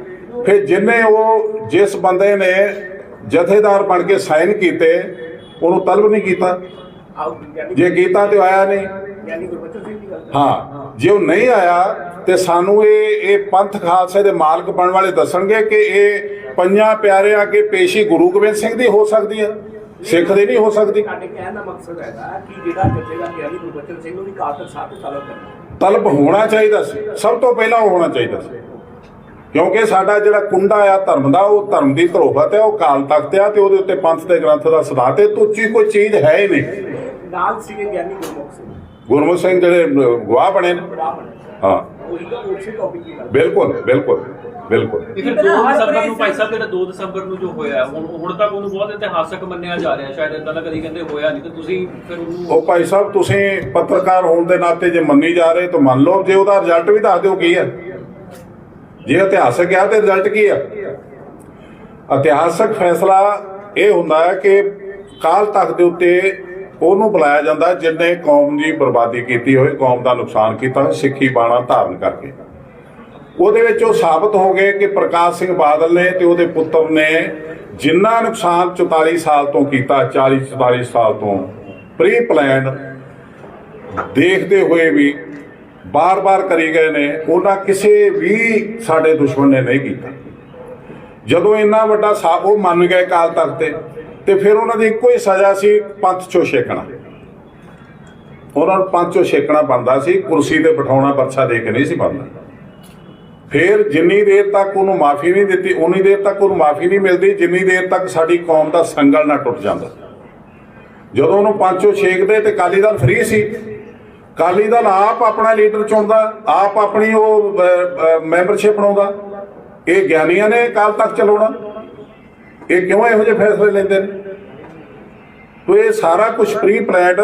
ਫਿਰ ਜਿਸ ਬੰਦੇ ਨੇ ਜਥੇਦਾਰ ਬਣ ਕੇ ਸਾਈਨ ਕੀਤੇ ਉਹਨੂੰ ਤਲਬ ਨਹੀਂ ਕੀਤਾ, ਜੇ ਕੀਤਾ ਤੇ ਆਇਆ ਨਹੀਂ। ਹਾਂ, ਜੇ ਉਹ ਨਹੀਂ ਆਇਆ ਤੇ ਸਾਨੂੰ ਇਹ ਪੰਥ ਖਾਲਸੇ ਦੇ ਮਾਲਕ ਬਣਨ ਵਾਲੇ ਦੱਸਣਗੇ ਕਿ ਇਹ ਪੰਜਾਂ ਪਿਆਰਿਆਂ ਅੱਗੇ ਪੇਸ਼ੀ ਗੁਰੂ ਗੋਬਿੰਦ ਸਿੰਘ ਦੀ ਹੋ ਸਕਦੀ ਹੈ, ਸਿੱਖ ਦੀ ਨਹੀਂ ਹੋ ਸਕਦੀ। ਸਾਡੇ ਕਹਿਣ ਦਾ ਮਕਸਦ ਹੈਗਾ ਕਿ ਜਿਹੜਾ ਜਥੇਦਾਰ ਗਿਆਨੀ ਗੁਰਬਚਨ ਸਿੰਘ ਨੂੰ ਵੀ ਕਾਤਲ ਸਾਹਿਬ ਤੇ ਤਲਬ ਕਰਨਾ, ਤਲਬ ਹੋਣਾ ਚਾਹੀਦਾ ਸੀ, ਸਭ ਤੋਂ ਪਹਿਲਾਂ ਉਹ ਹੋਣਾ ਚਾਹੀਦਾ ਸੀ। ਕਿਉਂਕਿ ਸਾਡਾ ਜਿਹੜਾ ਕੁੰਡਾ ਆ ਧਰਮ ਦਾ, ਉਹ ਧਰਮ ਦੀ ਧਰੋਹਰ ਹੈ, ਉਹ ਕਾਲ ਤਖਤ ਆ ਤੇ ਉਹਦੇ ਉੱਤੇ ਪੰਥ ਦੇ ਗ੍ਰੰਥ ਦਾ ਸਿਧਾਂਤ ਹੈ। ਉੱਚੀ ਕੋਈ ਚੀਜ਼ ਹੈ ਹੀ ਨਹੀਂ। ਨਾਲ ਸੀਗੇ ਗਿਆਨੀ ਗੁਰਮੁਖ ਸਿੰਘ ਜਿਹੜੇ ਗਵਾਹ ਬਣੇ ਨੇ। ਹਾਂ, ਬਿਲਕੁਲ ਬਿਲਕੁਲ ਬਿਲਕੁਲ। ਇਹ ਫਿਰ 2 ਦਸੰਬਰ ਨੂੰ ਭਾਈ ਸਾਹਿਬ ਜਿਹੜਾ 2 ਦਸੰਬਰ ਨੂੰ ਜੋ ਹੋਇਆ ਹੁਣ ਤੱਕ ਉਹਨੂੰ ਬਹੁਤ ਇਤਿਹਾਸਕ ਮੰਨਿਆ ਜਾ ਰਿਹਾ। ਸ਼ਾਇਦ ਇਦਾਂ ਦਾ ਕਦੀ ਕਹਿੰਦੇ ਹੋਇਆ ਨਹੀਂ, ਤੇ ਤੁਸੀਂ ਫਿਰ ਉਹਨੂੰ ਉਹ ਭਾਈ ਸਾਹਿਬ ਤੁਸੀਂ ਪੱਤਰਕਾਰ ਹੋਣ ਦੇ ਨਾਤੇ ਜੇ ਮੰਨੀ ਜਾ ਰਹੇ ਤਾਂ ਮੰਨ ਲਓ। ਜੇ ਉਹਦਾ ਰਿਜ਼ਲਟ ਵੀ ਦੱਸ ਦਿਓ ਕੀ ਹੈ। ਜੇ ਇਤਿਹਾਸਕ ਆ ਤੇ ਰਿਜ਼ਲਟ ਕੀ ਆ? ਇਤਿਹਾਸਕ ਫੈਸਲਾ ਇਹ ਹੁੰਦਾ ਹੈ ਕਿ ਕਾਲ ਤਖਤ ਦੇ ਉੱਤੇ ਉਹਨੂੰ ਬੁਲਾਇਆ ਜਾਂਦਾ ਜਿਹਨੇ ਕੌਮ ਦੀ ਬਰਬਾਦੀ ਕੀਤੀ ਹੋਏ, ਕੌਮ ਦਾ ਨੁਕਸਾਨ ਕੀਤਾ, ਸਿੱਖੀ ਬਾਣਾ ਧਾਰਨ ਕਰਕੇ। ਉਹਦੇ ਵਿੱਚ ਉਹ ਸਾਬਤ ਹੋ ਗਏ ਕਿ ਪ੍ਰਕਾਸ਼ ਸਿੰਘ ਬਾਦਲ ਨੇ ਤੇ ਉਹਦੇ ਪੁੱਤਰ ਨੇ ਜਿੰਨਾ ਨੁਕਸਾਨ 44 ਸਾਲ ਤੋਂ ਕੀਤਾ, 40-44 ਸਾਲ ਤੋਂ ਪ੍ਰੀ ਪਲਾਨ ਦੇਖਦੇ ਹੋਏ ਵੀ ਬਾਰ-ਬਾਰ ਕਰੀ ਗਏ ਨੇ, ਉਹਨਾਂ ਕਿਸੇ ਵੀ ਸਾਡੇ ਦੁਸ਼ਮਣ ਨੇ ਨਹੀਂ ਕੀਤਾ। ਜਦੋਂ ਇੰਨਾ ਵੱਡਾ ਉਹ ਮੰਨ ਗਏ ਕਾਲ ਤਖਤ ਤੇ ਫਿਰ ਉਹਨਾਂ ਦੀ ਇੱਕੋ ਹੀ ਸਜ਼ਾ ਸੀ ਪੰਥ ਚੋਂ ਛੇਕਣਾ। ਉਹਨਾਂ ਨੂੰ ਪੰਥ ਚੋਂ ਛੇਕਣਾ ਬਣਦਾ ਸੀ, ਕੁਰਸੀ ਤੇ ਬਿਠਾਉਣਾ ਬਰਛਾ ਦੇ ਕੇ ਨਹੀਂ ਸੀ ਬਣਦਾ। ਫਿਰ ਜਿੰਨੀ ਦੇਰ ਤੱਕ ਉਹਨੂੰ ਮਾਫੀ ਨਹੀਂ ਦਿੱਤੀ, ਉਨੀ ਦੇਰ ਤੱਕ ਉਹਨੂੰ ਮਾਫੀ ਨਹੀਂ ਮਿਲਦੀ ਜਿੰਨੀ ਦੇਰ ਤੱਕ ਸਾਡੀ ਕੌਮ ਦਾ ਸੰਗਲ ਨਾ ਟੁੱਟ ਜਾਂਦਾ। ਜਦੋਂ ਉਹਨੂੰ ਪੰਥ ਚੋਂ ਛੇਕਦੇ ਤੇ ਅਕਾਲੀ ਦਲ ਫ੍ਰੀ ਸੀ। ਅਕਾਲੀ ਦਲ ਆਪ ਆਪਣਾ ਲੀਡਰ ਚੁਣਦਾ, ਆਪ ਆਪਣੀ ਉਹ ਮੈਂਬਰਸ਼ਿਪ ਬਣਾਉਂਦਾ। ਇਹ ਗਿਆਨੀਆਂ ਨੇ ਕਾਲ ਤੱਕ ਚਲਾਉਣਾ। ਇਹ ਕਿਉਂ ਇਹੋ ਜਿਹੇ ਫੈਸਲੇ ਲੈਂਦੇ ਨੇ? ਤੋ ਇਹ ਸਾਰਾ ਕੁਝ ਪ੍ਰੀ ਪਲਾਨਡ,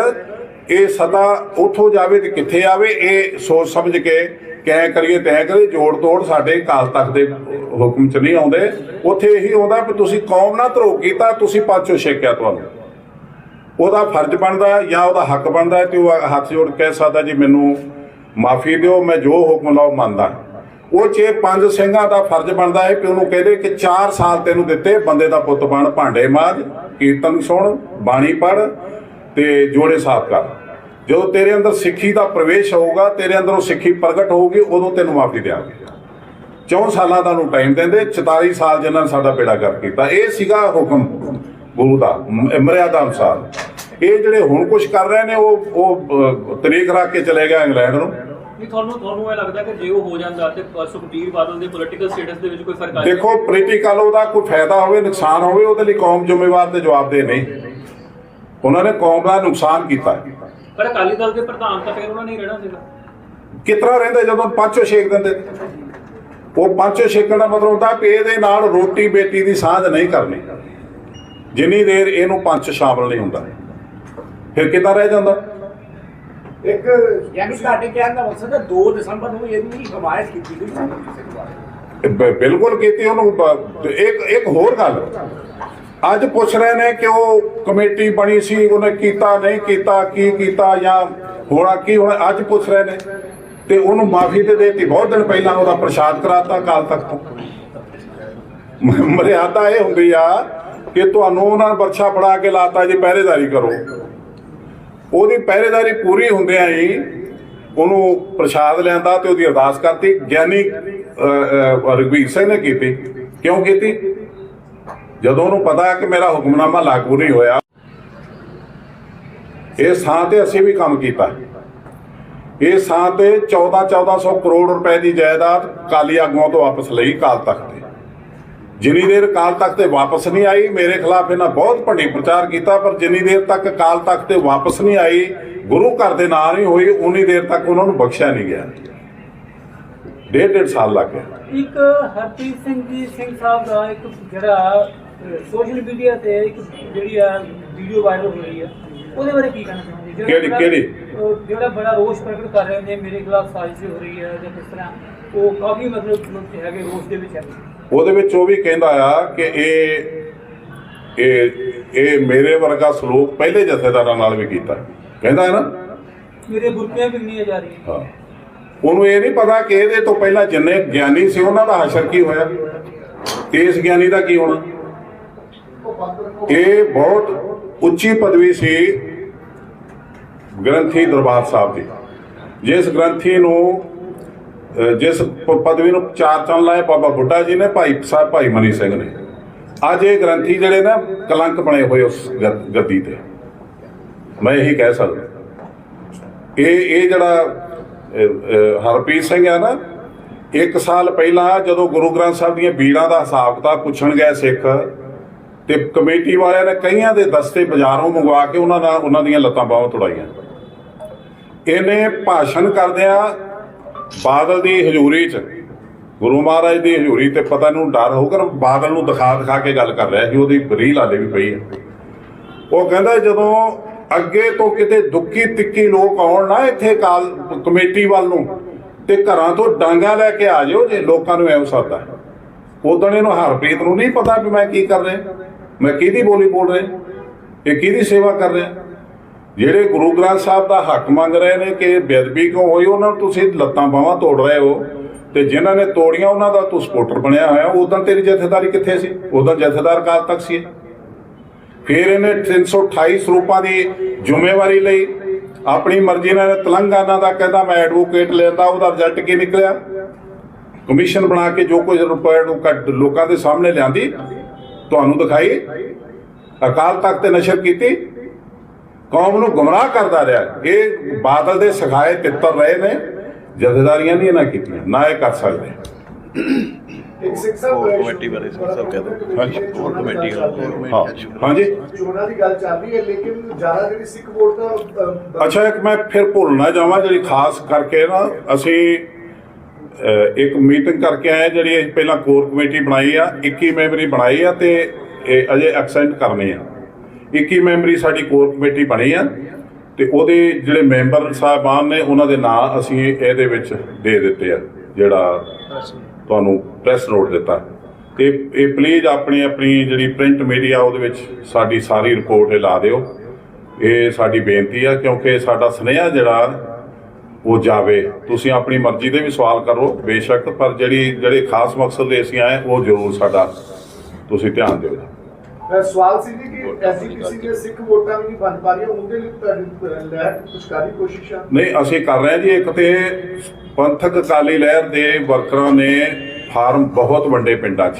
ਇਹ ਸਦਾ ਉੱਥੋਂ ਜਾਵੇ ਤੇ ਕਿੱਥੇ ਆਵੇ, ਇਹ ਸੋਚ ਸਮਝ ਕੇ ਕਿਆ ਕਰੀਏ ਤੈਂ ਕਰੀਏ। ਜੋੜ ਤੋੜ ਸਾਡੇ ਕਾਲ ਤੱਕ ਦੇ ਹੁਕਮ 'ਚ ਨਹੀਂ ਆਉਂਦੇ। ਉੱਥੇ ਇਹੀ ਆਉਂਦਾ ਵੀ ਤੁਸੀਂ ਕੌਮ ਨਾਲ ਧਰੋਹ ਕੀਤਾ, ਤੁਸੀਂ ਪੰਥ ਚੋਂ ਛੇਕਿਆ। ਤੁਹਾਨੂੰ ਉਹਦਾ ਫਰਜ਼ ਬਣਦਾ ਜਾਂ ਉਹਦਾ ਹੱਕ ਬਣਦਾ ਤੇ ਉਹ ਹੱਥ ਜੋੜ ਕਹਿ ਸਕਦਾ ਜੀ ਮੈਨੂੰ ਮਾਫੀ ਦਿਓ, ਮੈਂ ਜੋ ਹੁਕਮ ਲਾਓ ਮੰਨਦਾ। ਉਹ 'ਚ 5 ਸਿੰਘਾਂ ਦਾ ਫਰਜ਼ ਬਣਦਾ ਹੈ ਕਿ ਉਹਨੂੰ ਕਹਦੇ ਕਿ 4 ਸਾਲ ਤੈਨੂੰ ਦਿੱਤੇ, ਬੰਦੇ ਦਾ ਪੁੱਤ ਬਣ, ਭਾਂਡੇ ਮਾਂਜ, ਕੀਰਤਨ ਸੁਣ, ਬਾਣੀ ਪੜ੍ਹ ਤੇ ਜੋੜੇ ਸਾਫ਼ ਕਰ। ਜਦੋਂ ਤੇਰੇ ਅੰਦਰ ਸਿੱਖੀ ਦਾ ਪ੍ਰਵੇਸ਼ ਹੋਊਗਾ, ਤੇਰੇ ਅੰਦਰੋਂ ਸਿੱਖੀ ਪ੍ਰਗਟ ਹੋਊਗੀ, ਉਦੋਂ ਤੈਨੂੰ ਮਾਫੀ ਦਿਆਂਗੇ। 4 ਸਾਲਾਂ ਦਾ ਨੂੰ ਟਾਈਮ ਦਿੰਦੇ, 44 ਸਾਲ ਜਿਨ੍ਹਾਂ ਨੇ ਸਾਡਾ ਬੇੜਾ ਗਰਕ ਕੀਤਾ। ਇਹ ਸੀਗਾ ਹੁਕਮ ਗੁਰੂ ਦਾ ਮਰਿਆਦਾ ਅਨੁਸਾਰ। ਇਹ ਜਿਹੜੇ ਹੁਣ ਕੁਝ ਕਰ ਰਹੇ ਨੇ ਉਹ ਤਰੀਕ ਰੱਖ ਕੇ ਚਲੇ ਗਿਆ ਇੰਗਲੈਂਡ ਨੂੰ। ਤੁਹਾਨੂੰ ਇਹ ਲੱਗਦਾ ਕਿ ਜੇ ਉਹ ਹੋ ਜਾਂਦਾ ਤੇ ਸੁਖਬੀਰ ਬਾਦਲ ਦੇ ਪੋਲੀਟੀਕਲ ਸਟੇਟਸ ਦੇ ਵਿੱਚ ਕੋਈ ਫਰਕ ਆ? ਦੇਖੋ, ਪੋਲੀਟੀਕਲ ਉਹਦਾ ਕੋਈ ਫਾਇਦਾ ਹੋਵੇ, ਨੁਕਸਾਨ ਹੋਵੇ, ਉਹਦੇ ਲਈ ਕੌਮ ਜ਼ਿੰਮੇਵਾਰ ਤੇ ਜਵਾਬਦੇਹ ਨਹੀਂ। ਉਹਨਾਂ ਨੇ ਕੌਮ ਦਾ ਨੁਕਸਾਨ ਕੀਤਾ। ਪਰ ਅਕਾਲੀ ਦਲ ਦੇ ਪ੍ਰਧਾਨ ਤਾਂ ਫਿਰ ਉਹਨਾਂ ਨੇ ਰਹਿਣਾ ਸੀਗਾ। ਕਿਤਨਾ ਰਹਿੰਦੇ ਜਦੋਂ ਪੰਚੋ ਛੇਕ ਦਿੰਦੇ? ਉਹ ਪੰਚੋ ਛੇਕਣ ਦਾ ਮਤਲਬ ਹੁੰਦਾ ਕਿ ਇਹਦੇ ਨਾਲ ਰੋਟੀ ਬੇਟੀ ਦੀ ਸਾਂਝ ਨਹੀਂ ਕਰਨੀ ਜਿੰਨੀ ਦੇਰ ਇਹਨੂੰ ਪੰਚ ਸ਼ਾਮਲ ਨਹੀਂ ਹੁੰਦਾ। ਫਿਰ ਕਿੱਦਾਂ ਰਹਿ ਜਾਂਦਾ? ਇੱਕ ਯਾਨੀ ਸਾਡੇ ਕਹਿਣ ਦਾ ਮਕਸਦ ਹੈ 2 ਦਸੰਬਰ ਨੂੰ ਇਹਦੀ ਹਮਾਇਤ ਕੀਤੀ ਗਈ ਕਿਸੇ ਦੁਆਰਾ। ਬਿਲਕੁਲ ਕੀਤੀ ਉਹਨੂੰ। ਇੱਕ ਹੋਰ ਗੱਲ ਅੱਜ ਪੁੱਛ ਰਹੇ ਨੇ ਕਿ ਉਹ ਕਮੇਟੀ ਬਣੀ ਸੀ, ਉਹਨੇ ਕੀਤਾ ਨਹੀਂ ਕੀਤਾ, ਕੀ ਕੀਤਾ ਜਾਂ ਹੋਣਾ ਕੀ ਹੋਣਾ, ਅੱਜ ਪੁੱਛ ਰਹੇ ਨੇ। ਤੇ ਉਹਨੂੰ ਮਾਫੀ ਤੇ ਦੇਤੀ ਬਹੁਤ ਦਿਨ ਪਹਿਲਾਂ, ਉਹਦਾ ਪ੍ਰਸ਼ਾਦ ਕਰਾਤਾ ਕਾਲ ਤੱਕ ਤੋਂ। ਮਰਿਆਦਾ ਇਹ ਹੁੰਦੀ ਆ ਕਿ ਤੁਹਾਨੂੰ ਉਹਨਾਂ ਨੇ ਬਰਛਾ ਫੜਾ ਕੇ ਲਾਤਾ ਜੀ ਪਹਿਰੇਦਾਰੀ ਕਰੋ। ਉਹਦੀ ਪਹਿਰੇਦਾਰੀ ਪੂਰੀ ਹੁੰਦਿਆਂ ਹੀ ਉਹਨੂੰ ਪ੍ਰਸ਼ਾਦ ਲਿਆਂਦਾ ਤੇ ਉਹਦੀ ਅਰਦਾਸ ਕਰਤੀ। ਗਿਆਨੀ ਰਘਬੀਰ ਸਿੰਘ ਨੇ ਕੀਤੀ। ਕਿਉਂ ਕੀਤੀ? ਜਦੋਂ ਉਹਨੂੰ ਪਤਾ ਕਿ ਮੇਰਾ ਹੁਕਮਨਾਮਾ ਲਾਗੂ ਨਹੀਂ ਹੋਇਆ। ਇਸ ਥਾਂ ਤੇ ਅਸੀਂ ਵੀ ਕੰਮ ਕੀਤਾ। ਇਸ ਥਾਂ ਤੇ 1400 ਕਰੋੜ ਰੁਪਏ ਦੀ ਜਾਇਦਾਦ ਅਕਾਲੀ ਆਗੂਆਂ ਤੋਂ ਵਾਪਸ ਲਈ ਕਾਲ ਤਖਤ ਤੇ। ਜਿੰਨੀ ਦੇਰ ਅਕਾਲ ਤਖਤ ਤੇ ਵਾਪਸ ਨਹੀਂ ਆਈ, ਮੇਰੇ ਖਿਲਾਫ ਇਹਨਾਂ ਬਹੁਤ ਭੰਡੀ ਪ੍ਰਚਾਰ ਕੀਤਾ, ਪਰ ਜਿੰਨੀ ਦੇਰ ਤੱਕ ਅਕਾਲ ਤਖਤ ਤੇ ਵਾਪਸ ਨਹੀਂ ਆਈ, ਗੁਰੂ ਘਰ ਦੇ ਨਾਂ ਨਹੀਂ ਹੋਈ ਉਨੀ ਦੇਰ ਤੱਕ ਉਹਨਾਂ ਨੂੰ ਬਖਸ਼ਿਆ ਨਹੀਂ ਗਿਆ। 1.5 ਸਾਲ ਲੱਗ ਗਿਆ। ਇੱਕ ਹਰਪ੍ਰੀਤ ਸਿੰਘ ਜੀ ਸਿੰਘ ਸਾਹਿਬ ਦਾ ਇੱਕ ਜਿਹੜਾ ਸੋਸ਼ਲ ਮੀਡੀਆ ਤੇ ਇੱਕ ਜਿਹੜੀ ਆ ਵੀਡੀਓ ਵਾਇਰਲ ਹੋ ਰਹੀ ਹੈ, ਉਹਦੇ ਬਾਰੇ ਕੀ ਕਹਿਣਾ ਚਾਹੁੰਦੇ? ਕਿਹੜੀ? ਜਿਹੜਾ ਬੜਾ ਰੋਸ਼ ਪ੍ਰਗਟ ਕਰ ਰਹੇ ਨੇ, ਮੇਰੇ ਖਿਲਾਫ ਸਾਜ਼ਿਸ਼ ਹੋ ਰਹੀ ਹੈ ਜਾਂ ਕਿਸ ਤਰ੍ਹਾਂ, ਉਹ ਕਾਫੀ ਮਤਲਬ ਹੈਗੇ ਰੋਸ਼ ਦੇ ਵਿੱਚ ਹੈਗੇ। ਉਹਦੇ ਵਿੱਚ ਉਹ ਵੀ ਕਹਿੰਦਾ ਆ ਕਿ ਇਹ ਮੇਰੇ ਵਰਗਾ ਸਲੂਕ ਪਹਿਲੇ ਜਥੇਦਾਰਾਂ ਨਾਲ ਵੀ ਕੀਤਾ, ਕਹਿੰਦਾ ਹੈ ਨਾ ਮੇਰੇ ਬੁਰਕੀਆਂ ਵਿਕਣੀਆਂ ਜਾ ਰਹੀਆਂ। ਹਾਂ, ਉਹਨੂੰ ਇਹ ਨਹੀਂ ਪਤਾ ਕਿ ਇਹਦੇ ਤੋਂ ਪਹਿਲਾਂ ਜਿੰਨੇ ਗਿਆਨੀ ਸੀ ਉਹਨਾਂ ਦਾ ਹਸ਼ਰ ਕੀ ਹੋਇਆ, ਇਸ ਗਿਆਨੀ ਦਾ ਕੀ ਹੋਣਾ। ਇਹ ਬਹੁਤ ਉੱਚੀ ਪਦਵੀ ਸੀ ਗ੍ਰੰਥੀ ਦਰਬਾਰ ਸਾਹਿਬ ਦੀ, ਜਿਸ ਗ੍ਰੰਥੀ ਨੂੰ ਜਿਸ ਪਦਵੀ ਨੂੰ ਚਾਰ ਚੰਨ ਲਾਏ ਬਾਬਾ ਬੁੱਢਾ ਜੀ ਨੇ, ਭਾਈ ਸਾਹਿਬ ਭਾਈ ਮਨੀ ਸਿੰਘ ਨੇ। ਅੱਜ ਇਹ ਗ੍ਰੰਥੀ ਜਿਹੜੇ ਨਾ ਕਲੰਕ ਬਣੇ ਹੋਏ ਉਸ ਗੱਦੀ ਤੇ, ਮੈਂ ਇਹੀ ਕਹਿ ਸਕਦਾ। ਇਹ ਜਿਹੜਾ ਹਰਪ੍ਰੀਤ ਸਿੰਘ ਹੈ ਨਾ, 1 ਸਾਲ ਪਹਿਲਾਂ ਜਦੋਂ ਗੁਰੂ ਗ੍ਰੰਥ ਸਾਹਿਬ ਦੀਆਂ ਬੀੜਾਂ ਦਾ ਹਿਸਾਬ ਕਿਤਾਬ ਪੁੱਛਣ ਗਏ ਸਿੱਖ, ਤੇ ਕਮੇਟੀ ਵਾਲਿਆਂ ਨੇ ਕਈਆਂ ਦੇ ਦਸਤੇ ਬਾਜ਼ਾਰੋਂ ਮੰਗਵਾ ਕੇ ਉਹਨਾਂ ਦੀਆਂ ਲੱਤਾਂ ਬਾਹਾਂ ਤੋੜਾਈਆਂ। ਇਹਨੇ ਭਾਸ਼ਣ ਕਰਦਿਆਂ ਬਾਦਲ ਦੀ ਹਜ਼ੂਰੀ 'ਚ, ਗੁਰੂ ਮਹਾਰਾਜ ਦੀ ਹਜ਼ੂਰੀ ਤੇ ਪਤਾ ਨੂੰ ਡਰ ਹੋਊਗਾ, ਬਾਦਲ ਨੂੰ ਦਿਖਾ ਕੇ ਗੱਲ ਕਰ ਰਿਹਾ ਸੀ, ਉਹਦੀ ਰੀਲ ਹਾਲੇ ਵੀ ਪਈ ਹੈ। ਉਹ ਕਹਿੰਦਾ ਜਦੋਂ ਅੱਗੇ ਤੋਂ ਕਿਤੇ ਦੁੱਖੀ ਤਿੱਖੀ ਲੋਕ ਆਉਣ ਨਾ ਇੱਥੇ ਕਮੇਟੀ ਵੱਲ ਨੂੰ, ਤੇ ਘਰਾਂ ਤੋਂ ਡਾਂਗਾ ਲੈ ਕੇ ਆ ਜਾਓ ਜੇ ਲੋਕਾਂ ਨੂੰ ਐਉਂ ਸਕਦਾ। ਉਦੋਂ ਇਹਨੂੰ ਹਰਪ੍ਰੀਤ ਨੂੰ ਨਹੀਂ ਪਤਾ ਵੀ ਮੈਂ ਕੀ ਕਰ ਰਿਹਾ, ਮੈਂ ਕਿਹਦੀ ਬੋਲੀ ਬੋਲ ਰਿਹਾ, ਇਹ ਕਿਹਦੀ ਸੇਵਾ ਕਰ ਰਿਹਾ। ਜਿਹੜੇ ਗੁਰੂ ਗ੍ਰੰਥ ਸਾਹਿਬ ਦਾ ਹੱਕ ਮੰਗ ਰਹੇ ਨੇ ਕਿ ਬੇਅਦਬੀ ਕਿਉਂ ਹੋਈ, ਉਹਨਾਂ ਨੂੰ ਤੁਸੀਂ ਲੱਤਾਂ ਬਾਹਾਂ ਤੋੜ ਰਹੇ ਹੋ, ਤੇ ਜਿਨ੍ਹਾਂ ਨੇ ਤੋੜੀਆਂ ਉਹਨਾਂ ਦਾ ਤੂੰ ਸਪੋਰਟਰ ਬਣਿਆ ਹੋਇਆ। ਉਦੋਂ ਤੇਰੀ ਜਥੇਦਾਰੀ ਕਿੱਥੇ ਸੀ? ਉਦੋਂ ਜਥੇਦਾਰ ਕਾਲ ਤੱਕ ਸੀ। ਫਿਰ ਇਹਨੇ 328 ਸਰੂਪਾਂ ਦੀ ਜ਼ਿੰਮੇਵਾਰੀ ਲਈ, ਆਪਣੀ ਮਰਜ਼ੀ ਨਾਲ ਤੇਲੰਗਾਨਾ ਦਾ ਕਹਿੰਦਾ ਮੈਂ ਐਡਵੋਕੇਟ ਲੈਂਦਾ, ਉਹਦਾ ਰਿਜ਼ਲਟ ਕੀ ਨਿਕਲਿਆ? ਕਮਿਸ਼ਨ ਬਣਾ ਕੇ ਜੋ ਕੁਝ ਰੁਪਏ ਨੂੰ ਲੋਕਾਂ ਦੇ ਸਾਹਮਣੇ ਲਿਆਂਦੀ, ਤੁਹਾਨੂੰ ਦਿਖਾਈ, ਅਕਾਲ ਤਖਤ ਤੇ ਨਸ਼ਰ ਕੀਤੀ, ਕੌਮ ਨੂੰ ਗੁੰਮਰਾਹ ਕਰਦਾ ਰਿਹਾ। ਇਹ ਬਾਦਲ ਦੇ ਸਿਖਾਏ ਤਿੱਤਰ ਰਹੇ ਨੇ, ਜਥੇਦਾਰੀਆਂ ਨਹੀਂ ਇਹਨਾਂ ਕੀਤੀਆਂ, ਨਾ ਇਹ ਕਰ ਸਕਦੇ। ਕਮੇਟੀ ਬਾਰੇ ਸਭ ਕਹਿੰਦੇ ਹਾਂਜੀ ਚੋਣਾਂ ਦੀ ਗੱਲ ਚੱਲ ਰਹੀ ਹੈ, ਲੇਕਿਨ ਜ਼ਿਆਦਾ ਜਿਹੜੀ ਸਿੱਖ ਵੋਟ ਦਾ ਅੱਛਾ, ਇੱਕ ਮੈਂ ਫਿਰ ਭੁੱਲ ਨਾ ਜਾਵਾਂ, ਜਿਹੜੀ ਖਾਸ ਕਰਕੇ ਨਾ ਅਸੀਂ ਇੱਕ ਮੀਟਿੰਗ ਕਰਕੇ ਆਏ, ਜਿਹੜੀ ਅਸੀਂ ਪਹਿਲਾਂ ਕੋਰ ਕਮੇਟੀ ਬਣਾਈ ਆ, 21 ਮੈਂਬਰੀ ਬਣਾਈ ਆ, ਤੇ ਇਹ ਅਜੇ ਐਕਸਟੈਂਡ ਕਰਨੀ ਆ। 21 ਮੈਂਬਰੀ ਸਾਡੀ ਕੋਰ ਕਮੇਟੀ ਬਣੀ ਆ, ਤੇ ਉਹਦੇ ਜਿਹੜੇ ਮੈਂਬਰ ਸਾਹਿਬਾਨ ਨੇ ਉਹਨਾਂ ਦੇ ਨਾਂ ਅਸੀਂ ਇਹਦੇ ਵਿੱਚ ਦੇ ਦਿੱਤੇ ਆ, ਜਿਹੜਾ ਤੁਹਾਨੂੰ ਪ੍ਰੈਸ ਨੋਟ ਦਿੱਤਾ। ਤੇ ਇਹ ਪਲੀਜ਼ ਆਪਣੀ ਜਿਹੜੀ ਪ੍ਰਿੰਟ ਮੀਡੀਆ ਉਹਦੇ ਵਿੱਚ ਸਾਡੀ ਸਾਰੀ ਰਿਪੋਰਟ ਲਾ ਦਿਓ, ਇਹ ਸਾਡੀ ਬੇਨਤੀ ਆ, ਕਿਉਂਕਿ ਸਾਡਾ ਸੁਨੇਹਾ ਜਿਹੜਾ ਉਹ ਜਾਵੇ। ਤੁਸੀਂ ਆਪਣੀ ਮਰਜ਼ੀ ਦੇ ਵੀ ਸਵਾਲ ਕਰੋ ਬੇਸ਼ੱਕ, ਪਰ ਜਿਹੜੇ ਖਾਸ ਮਕਸਦ ਲਈ ਅਸੀਂ ਆਏ ਉਹ ਜ਼ਰੂਰ ਸਾਡਾ ਤੁਸੀਂ ਧਿਆਨ ਦਿਓ। ਸਵਾਲ ਸੀ ਕਿ ਐਸਜੀਪੀਸੀ ਦੇ ਸਿੱਖ ਵੋਟਾਂ ਵੀ ਨਹੀਂ ਬਣ ਪਾ ਰਹੀਆਂ, ਉਹਦੇ ਲਈ ਤੁਹਾਡੀ ਲਹਿਰ ਕੁਝ ਕਰੀ ਕੋਸ਼ਿਸ਼ਾਂ? ਨਹੀਂ, ਅਸੀਂ ਕਰ ਰਹੇ ਹਾਂ ਜੀ। ਇੱਕ ਤੇ ਪੰਥਕ ਅਕਾਲੀ ਲਹਿਰ ਦੇ ਵਰਕਰਾਂ ਨੇ ਫਾਰਮ ਬਹੁਤ ਵੱਡੇ ਪਿੰਡਾਂ 'ਚ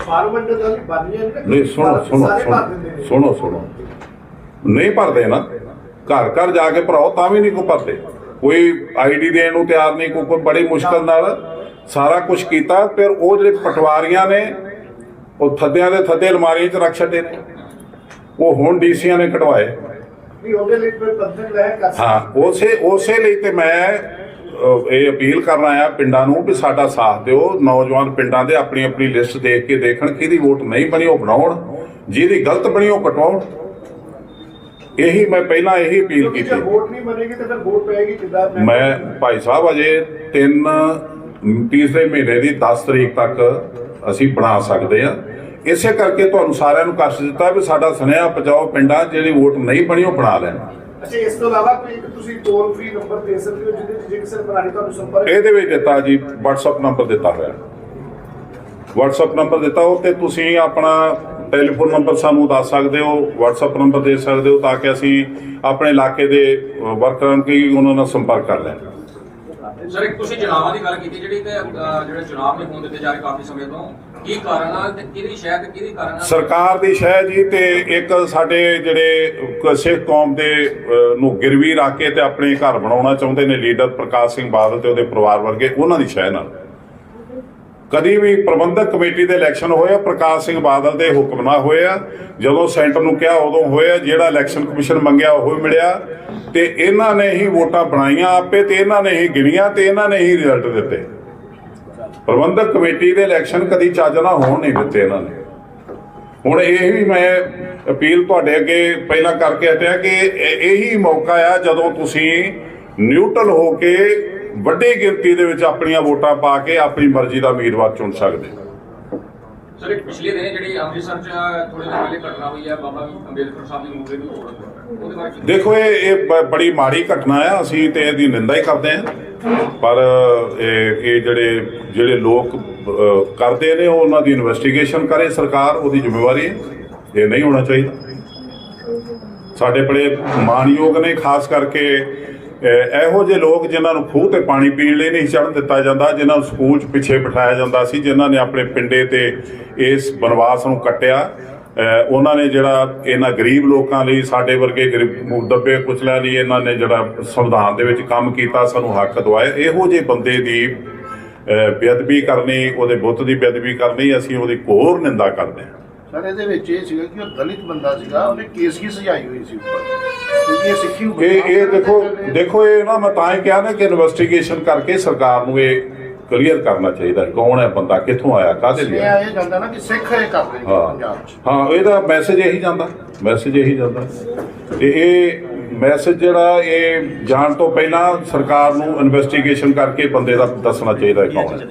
ਫਾਰਮ ਵੰਡੇ ਦਾ ਵੀ ਬਣ ਨਹੀਂ, ਸੁਣੋ ਨਹੀਂ ਭਰਦੇ ਨਾ, ਘਰ ਜਾ ਕੇ ਭਰਾਓ ਤਾਂ ਵੀ ਨਹੀਂ ਕੋਈ ਭਰਦੇ, ਕੋਈ ਆਈਡੀ ਦੇਣ ਨੂੰ ਤਿਆਰ ਨਹੀਂ, ਕੋਈ ਬੜੀ ਮੁਸ਼ਕਲ ਨਾਲ ਸਾਰਾ ਕੁਝ ਕੀਤਾ। ਫਿਰ ਉਹ ਜਿਹੜੇ ਪਟਵਾਰੀਆਂ ਨੇ ਉਹ ਥੱਦਿਆਂ ਦੇ ਥੱਦੇ ਅਲਮਾਰੀ 'ਚ ਰੱਖ ਛੱਡੇ ਨੇ, ਉਹ ਹੁਣ ਡੀਸੀਆਂ ਨੇ ਕਢਵਾਏ। ਹਾਂ, ਉਸੇ ਲਈ ਤੇ ਮੈਂ ਇਹ ਅਪੀਲ ਕਰਨ ਆਇਆ ਪਿੰਡਾਂ ਨੂੰ ਵੀ ਸਾਡਾ ਸਾਥ ਦਿਓ। ਨੌਜਵਾਨ ਪਿੰਡਾਂ ਦੇ ਆਪਣੀ ਲਿਸਟ ਦੇਖ ਕੇ ਦੇਖਣ ਕਿਹਦੀ ਵੋਟ ਨਹੀਂ ਬਣੀ ਉਹ ਬਣਾਉਣ, ਜਿਹਦੀ ਗਲਤ ਬਣੀ ਉਹ ਕਟਵਾਉਣ। ਇਹੀ ਮੈਂ ਪਹਿਲਾਂ ਇਹੀ ਅਪੀਲ ਕੀਤੀ। ਵੋਟ ਨਹੀਂ ਬਣੇਗੀ ਤੇ ਫਿਰ ਵੋਟ ਪਏਗੀ ਕਿੱਦਾਂ? ਮੈਂ ਭਾਈ ਸਾਹਿਬ ਅਜੇ ਤੀਸਰੇ ਮਹੀਨੇ ਦੀ 10 ਤਰੀਕ ਤੱਕ ਅਸੀਂ ਬਣਾ ਸਕਦੇ ਹਾਂ। ਇਸੇ ਕਰਕੇ ਤੁਹਾਨੂੰ ਸਾਰਿਆਂ ਨੂੰ ਕਸ਼ਟ ਦਿੱਤਾ ਵੀ ਸਾਡਾ ਸੁਨੇਹਾ ਪਹੁੰਚਾਓ ਪਿੰਡਾਂ, ਜਿਹੜੀ ਵੋਟ ਨਹੀਂ ਬਣੀ ਉਹ ਬਣਾ ਲੈਣ। ਅੱਛਾ, ਇਸ ਤੋਂ ਇਲਾਵਾ ਕੋਈ ਤੁਸੀਂ ਟੋਲ ਫ੍ਰੀ ਨੰਬਰ ਦੇ ਸਕਦੇ ਹੋ ਜਿਹਦੇ ਵਿੱਚ ਜੇ ਕਿਸੇ ਬਣਾਣੀ ਤੁਹਾਨੂੰ ਸੰਪਰਕ? ਇਹਦੇ ਵਿੱਚ ਦਿੱਤਾ ਜੀ, WhatsApp ਨੰਬਰ ਦਿੱਤਾ ਹੋਇਆ, WhatsApp ਨੰਬਰ ਦਿੱਤਾ, ਉਹ ਤੇ ਤੁਸੀਂ ਆਪਣਾ ਟੈਲੀਫੋਨ ਨੰਬਰ ਸਾਨੂੰ ਦੱਸ ਸਕਦੇ ਹੋ, WhatsApp ਨੰਬਰ ਦੇ ਸਕਦੇ ਹੋ, ਤਾਂ ਕਿ ਅਸੀਂ ਆਪਣੇ ਇਲਾਕੇ ਦੇ ਵਰਕਰਾਂ ਨੂੰ ਉਹਨਾਂ ਨਾਲ ਸੰਪਰਕ ਕਰ ਲੈਣ। ਸਰ, ਇੱਕ ਤੁਸੀਂ ਚੁਣਾਵਾਂ ਦੀ ਗੱਲ ਕੀਤੀ, ਜਿਹੜੇ ਚੁਣਾਵ ਨਹੀਂ ਹੋਣ ਦਿੱਤੇ ਜਾ ਰਹੇ ਕਾਫੀ ਸਮੇਂ ਤੋਂ, ਕੀ ਕਾਰਨ ਆ ਤੇ ਕਿਹਦੀ ਸ਼ਹਿ ਤੇ ਕਿਹਦੀ ਕਾਰਨ? ਸਰਕਾਰ ਦੀ ਸ਼ਹਿ ਜੀ, ਤੇ ਇੱਕ ਸਾਡੇ ਜਿਹੜੇ ਸਿੱਖ ਕੌਮ ਦੇ ਨੂੰ ਗਿਰਵੀ ਰੱਖ ਕੇ ਤੇ ਆਪਣੇ ਘਰ ਬਣਾਉਣਾ ਚਾਹੁੰਦੇ ਨੇ ਲੀਡਰ ਪ੍ਰਕਾਸ਼ ਸਿੰਘ ਬਾਦਲ ਤੇ ਉਹਦੇ ਪਰਿਵਾਰ ਵਰਗੇ, ਉਹਨਾਂ ਦੀ ਸ਼ਹਿ ਨਾਲ। ਕਦੀ ਵੀ ਪ੍ਰਬੰਧਕ ਕਮੇਟੀ ਦੇ ਇਲੈਕਸ਼ਨ ਹੋਇਆ ਪ੍ਰਕਾਸ਼ ਸਿੰਘ ਬਾਦਲ ਦੇ ਹੁਕਮ ਨਾਲ ਹੋਇਆ, ਜਦੋਂ ਸੈਂਟਰ ਨੂੰ ਕਿਹਾ ਉਦੋਂ ਹੋਇਆ, ਜਿਹੜਾ ਇਲੈਕਸ਼ਨ ਕਮਿਸ਼ਨ ਮੰਗਿਆ ਉਹ ਮਿਲਿਆ, ਤੇ ਇਹਨਾਂ ਨੇ ਹੀ ਵੋਟਾਂ ਬਣਾਈਆਂ ਆਪੇ, ਤੇ ਇਹਨਾਂ ਨੇ ਹੀ ਗਿਣੀਆਂ, ਤੇ ਇਹਨਾਂ ਨੇ ਹੀ ਰਿਜ਼ਲਟ ਦਿੱਤੇ। ਪ੍ਰਬੰਧਕ ਕਮੇਟੀ ਦੇ ਇਲੈਕਸ਼ਨ ਕਦੀ ਚੱਜ ਨਾਲ ਹੋਣ ਨਹੀਂ ਦਿੱਤੇ ਇਹਨਾਂ ਨੇ। ਹੁਣ ਇਹ ਵੀ ਮੈਂ ਅਪੀਲ ਤੁਹਾਡੇ ਅੱਗੇ ਪਹਿਲਾਂ ਕਰਕੇ ਹਟਿਆ ਕਿ ਇਹੀ ਮੌਕਾ ਆ ਜਦੋਂ ਤੁਸੀਂ ਨਿਊਟਰਲ ਹੋ ਕੇ ਵੱਡੀ ਗਿਣਤੀ ਦੇ ਵਿੱਚ ਆਪਣੀਆਂ ਵੋਟਾਂ ਪਾ ਕੇ ਆਪਣੀ ਮਰਜ਼ੀ ਦਾ ਉਮੀਦਵਾਰ ਚੁਣ ਸਕਦੇ ਹੋ। ਸਰ ਇੱਕ ਪਿਛਲੇ ਦਿਨ ਜਿਹੜੀ ਅੰਮ੍ਰਿਤਸਰ ਚ ਥੋੜੇ ਦਿਨ ਪਹਿਲੇ ਘਟਨਾ ਹੋਈ ਹੈ ਬਾਬਾ ਅੰਬੇਦਕਰ ਸਾਹਿਬ ਦੀ ਮੂਰਤੀ ਨੂੰ ਤੋੜਨ, ਉਹਦੇ ਬਾਰੇ ਦੇਖੋ ਇਹ ਬੜੀ ਮਾੜੀ ਘਟਨਾ ਆ, ਅਸੀਂ ਤੇ ਇਹਦੀ ਨਿੰਦਾ ਹੀ ਕਰਦੇ ਹਾਂ, ਪਰ ਇਹ ਜਿਹੜੇ ਲੋਕ ਕਰਦੇ ਨੇ ਉਹਨਾਂ ਦੀ ਇਨਵੈਸਟੀਗੇਸ਼ਨ ਕਰੇ ਸਰਕਾਰ, ਉਹਦੀ ਜ਼ਿੰਮੇਵਾਰੀ ਹੈ। ਇਹ ਨਹੀਂ ਹੋਣਾ ਚਾਹੀਦਾ। ਸਾਡੇ ਬੜੇ ਮਾਣਯੋਗ ਨੇ, ਖਾਸ ਕਰਕੇ ਇਹੋ ਜਿਹੇ ਲੋਕ ਜਿਨ੍ਹਾਂ ਨੂੰ ਖੂਹ ਤੇ ਪਾਣੀ ਪੀਣ ਲਈ ਨਹੀਂ ਚੜ੍ਹਨ ਦਿੱਤਾ ਜਾਂਦਾ, ਜਿਨ੍ਹਾਂ ਨੂੰ ਸਕੂਲ 'ਚ ਪਿੱਛੇ ਬਿਠਾਇਆ ਜਾਂਦਾ ਸੀ, ਜਿਨ੍ਹਾਂ ਨੇ ਆਪਣੇ ਪਿੰਡੇ ਤੇ ਇਸ ਬਨਵਾਸ ਨੂੰ ਕੱਟਿਆ, ਉਹਨਾਂ ਨੇ ਜਿਹੜਾ ਇਹਨਾਂ ਗਰੀਬ ਲੋਕਾਂ ਲਈ, ਸਾਡੇ ਵਰਗੇ ਗਰੀਬ ਦੱਬੇ ਕੁਚਲਿਆਂ ਲਈ ਇਹਨਾਂ ਨੇ ਜਿਹੜਾ ਸੰਵਿਧਾਨ ਦੇ ਵਿੱਚ ਕੰਮ ਕੀਤਾ, ਸਾਨੂੰ ਹੱਕ ਦਵਾਏ। ਇਹੋ ਜਿਹੇ ਬੰਦੇ ਦੀ ਬੇਅਦਬੀ ਕਰਨੀ, ਉਹਦੇ ਬੁੱਤ ਦੀ ਬੇਅਦਬੀ ਕਰਨੀ, ਅਸੀਂ ਉਹਦੀ ਘੋਰ ਨਿੰਦਾ ਕਰਦੇ ਹਾਂ। ਸਰ ਇਹਦੇ ਵਿੱਚ ਇਹ ਸੀਗਾ ਕਿ ਉਹ ਦਲਿਤ ਬੰਦਾ ਸੀਗਾ, ਉਹਨੇ ਕੇਸ ਕੀ ਸਜਾਈ ਹੋਈ ਸੀ ਉੱਪਰ, ਕਿਉਂਕਿ ਇਹ ਸਿੱਖੀ ਇਹ ਦੇਖੋ ਇਹ ਨਾ, ਮੈਂ ਤਾਂ ਹੀ ਕਿਹਾ ਨਾ ਕਿ ਇਨਵੈਸਟੀਗੇਸ਼ਨ ਕਰਕੇ ਸਰਕਾਰ ਨੂੰ ਇਹ ਕਲੀਅਰ ਕਰਨਾ ਚਾਹੀਦਾ ਕੌਣ ਹੈ ਬੰਦਾ, ਕਿੱਥੋਂ ਆਇਆ, ਕਾਹਦੇ ਲਈ ਆਇਆ। ਇਹ ਜਾਂਦਾ ਨਾ ਕਿ ਸਿੱਖ ਇਹ ਕਰਦੇ ਨੇ ਪੰਜਾਬ 'ਚ। ਹਾਂ, ਇਹਦਾ ਮੈਸੇਜ ਇਹੀ ਜਾਂਦਾ, ਤੇ ਇਹ ਮੈਸੇਜ ਜਿਹੜਾ ਇਹ ਜਾਣ ਤੋਂ ਪਹਿਲਾਂ ਸਰਕਾਰ ਨੂੰ ਇਨਵੈਸਟੀਗੇਸ਼ਨ ਕਰਕੇ ਬੰਦੇ ਦਾ ਦੱਸਣਾ ਚਾਹੀਦਾ ਕੌਣ ਹੈ।